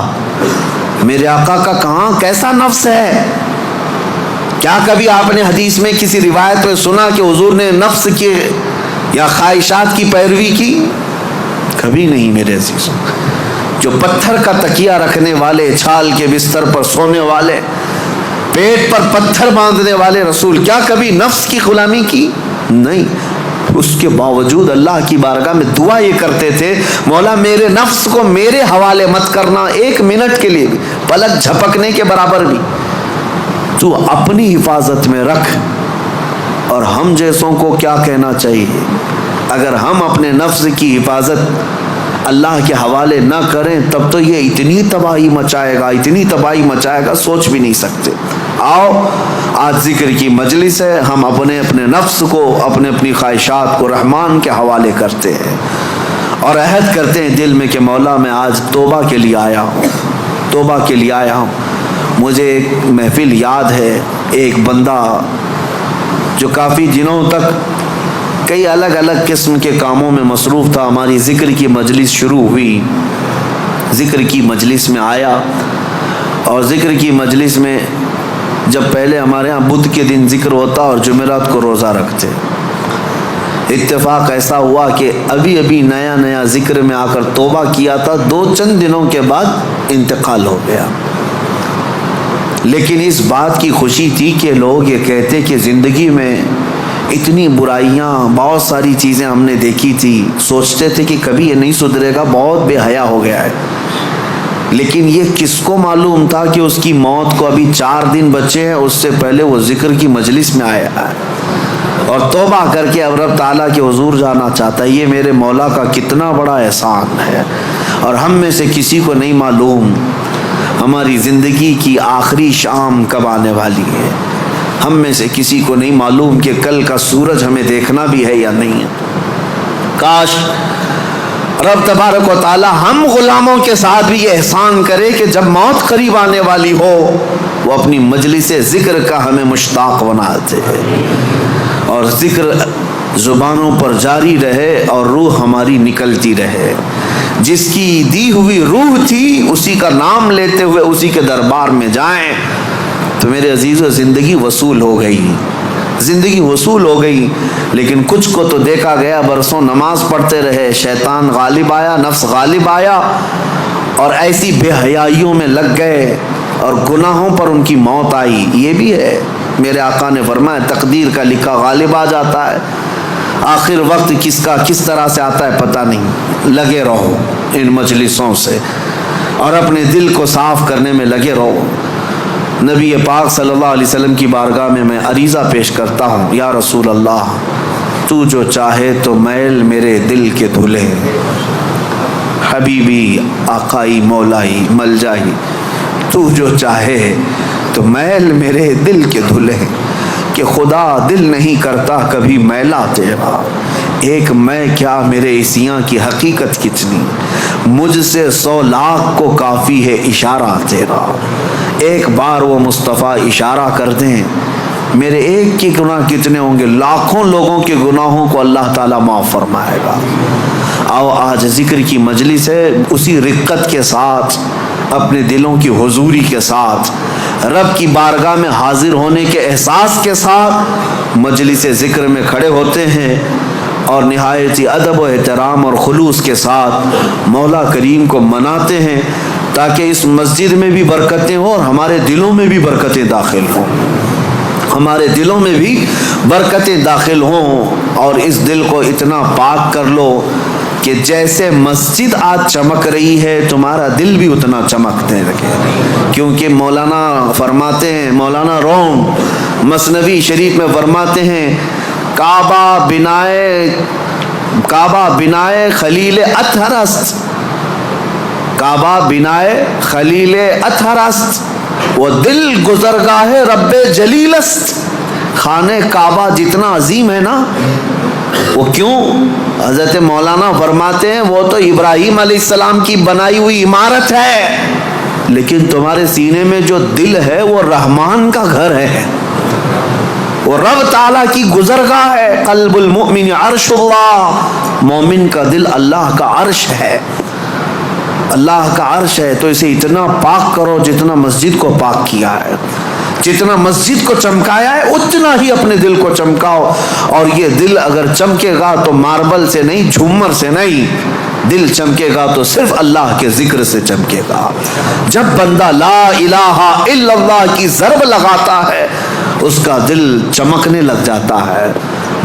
میرے آقا کا کہاں کیسا نفس ہے؟ کیا کبھی آپ نے حدیث میں کسی روایت میں سنا کہ حضور نے نفس کے یا خواہشات کی پیروی کی؟ کبھی نہیں میرے عزیزوں. جو پتھر کا تکیہ رکھنے والے, چھال کے بستر پر سونے والے, پیٹ پر پتھر باندھنے والے رسول, کیا کبھی نفس کی غلامی کی؟ نہیں، اس کے باوجود اللہ کی بارگاہ میں دعا یہ کرتے تھے، مولا میرے نفس کو میرے حوالے مت کرنا ایک منٹ کے لیے بھی، پلک جھپکنے کے برابر بھی، تو اپنی حفاظت میں رکھ۔ اور ہم جیسوں کو کیا کہنا چاہیے؟ اگر ہم اپنے نفس کی حفاظت اللہ کے حوالے نہ کریں تب تو یہ اتنی تباہی مچائے گا، اتنی تباہی مچائے گا، سوچ بھی نہیں سکتے۔ آؤ آج ذکر کی مجلس ہے، ہم اپنے نفس کو، اپنی خواہشات کو رحمان کے حوالے کرتے ہیں اور عہد کرتے ہیں دل میں کہ مولا میں آج توبہ کے لیے آیا ہوں، توبہ کے لیے آیا ہوں۔ مجھے ایک محفل یاد ہے، ایک بندہ جو کافی دنوں تک کئی الگ الگ قسم کے کاموں میں مصروف تھا، ہماری ذکر کی مجلس شروع ہوئی، ذکر کی مجلس میں آیا، اور ذکر کی مجلس میں جب پہلے ہمارے ہاں بدھ کے دن ذکر ہوتا اور جمعرات کو روزہ رکھتے، اتفاق ایسا ہوا کہ ابھی نیا ذکر میں آ کر توبہ کیا تھا، چند دنوں کے بعد انتقال ہو گیا۔ لیکن اس بات کی خوشی تھی کہ لوگ یہ کہتے کہ زندگی میں اتنی برائیاں، بہت ساری چیزیں ہم نے دیکھی تھی، سوچتے تھے کہ کبھی یہ نہیں سدھرے گا، بہت بے حیا ہو گیا ہے۔ لیکن یہ کس کو معلوم تھا کہ اس کی موت کو ابھی 4 دن بچے ہیں، اس سے پہلے وہ ذکر کی مجلس میں آیا ہے اور توبہ کر کے اب رب تعالیٰ کے حضور جانا چاہتا ہے۔ یہ میرے مولا کا کتنا بڑا احسان ہے، اور ہم میں سے کسی کو نہیں معلوم ہماری زندگی کی آخری شام کب آنے والی ہے۔ ہم میں سے کسی کو نہیں معلوم کہ کل کا سورج ہمیں دیکھنا بھی ہے یا نہیں ہے۔ کاش رب تبارک و تعالی ہم غلاموں کے ساتھ بھی یہ احسان کرے کہ جب موت قریب آنے والی ہو وہ اپنی مجلس ذکر کا ہمیں مشتاق بناتے اور ذکر زبانوں پر جاری رہے اور روح ہماری نکلتی رہے۔ جس کی دی ہوئی روح تھی اسی کا نام لیتے ہوئے اسی کے دربار میں جائیں تو میرے عزیزو زندگی وصول ہو گئی، زندگی وصول ہو گئی۔ لیکن کچھ کو تو دیکھا گیا برسوں نماز پڑھتے رہے، شیطان غالب آیا، نفس غالب آیا اور ایسی بے حیائیوں میں لگ گئے اور گناہوں پر ان کی موت آئی۔ یہ بھی ہے، میرے آقا نے فرمایا تقدیر کا لکھا غالب آ جاتا ہے، آخر وقت کس کا کس طرح سے آتا ہے پتہ نہیں۔ لگے رہو ان مجلسوں سے اور اپنے دل کو صاف کرنے میں لگے رہو۔ نبی پاک صلی اللہ علیہ وسلم کی بارگاہ میں عریضہ پیش کرتا ہوں، یا رسول اللہ تو جو چاہے تو میل میرے دل کے دھلے، حبیبی آقائی مولائی ملجائی، تو جو چاہے تو میل میرے دل کے دھلے، کہ خدا دل نہیں کرتا کبھی میلا تیرا، ایک میں کیا میرے عصیاں کی حقیقت کتنی، مجھ سے 100 لاکھ کو کافی ہے اشارہ تیرا، ایک بار وہ مصطفیٰ اشارہ کر دیں میرے ایک کے گناہ کتنے ہوں گے، لاکھوں لوگوں کے گناہوں کو اللہ تعالیٰ معاف فرمائے گا۔ آؤ آج ذکر کی مجلس ہے، اسی رقت کے ساتھ، اپنے دلوں کی حضوری کے ساتھ، رب کی بارگاہ میں حاضر ہونے کے احساس کے ساتھ مجلس ذکر میں کھڑے ہوتے ہیں اور نہایت ہی ادب و احترام اور خلوص کے ساتھ مولا کریم کو مناتے ہیں تاکہ اس مسجد میں بھی برکتیں ہوں اور ہمارے دلوں میں بھی برکتیں داخل ہوں، ہمارے دلوں میں بھی برکتیں داخل ہوں، اور اس دل کو اتنا پاک کر لو کہ جیسے مسجد آج چمک رہی ہے تمہارا دل بھی اتنا چمکنے لگے، کیونکہ مولانا فرماتے ہیں، مولانا روم مثنوی شریف میں فرماتے ہیں کعبہ بنائے خلیل اطہر است، کعبہ بنائے خلیل اطہر است، وہ دل گزرگاہ رب جلیل است۔ خانہ کعبہ جتنا عظیم ہے نا، وہ کیوں؟ حضرت مولانا فرماتے ہیں وہ تو ابراہیم علیہ السلام کی بنائی ہوئی عمارت ہے، لیکن تمہارے سینے میں جو دل ہے وہ رحمان کا گھر ہے، وہ رب تعالیٰ کی گزرگاہ ہے۔ قلب المؤمن عرش اللہ، مومن کا دل اللہ کا عرش ہے، اللہ کا عرش ہے۔ تو اسے اتنا پاک کرو جتنا مسجد کو پاک کیا ہے، جتنا مسجد کو چمکایا ہے اتنا ہی اپنے دل کو چمکاؤ، اور یہ دل اگر چمکے گا تو ماربل سے نہیں، جھومر سے نہیں، دل چمکے گا تو صرف اللہ کے ذکر سے چمکے گا۔ جب بندہ لا الہ الا اللہ کی ضرب لگاتا ہے اس کا دل چمکنے لگ جاتا ہے۔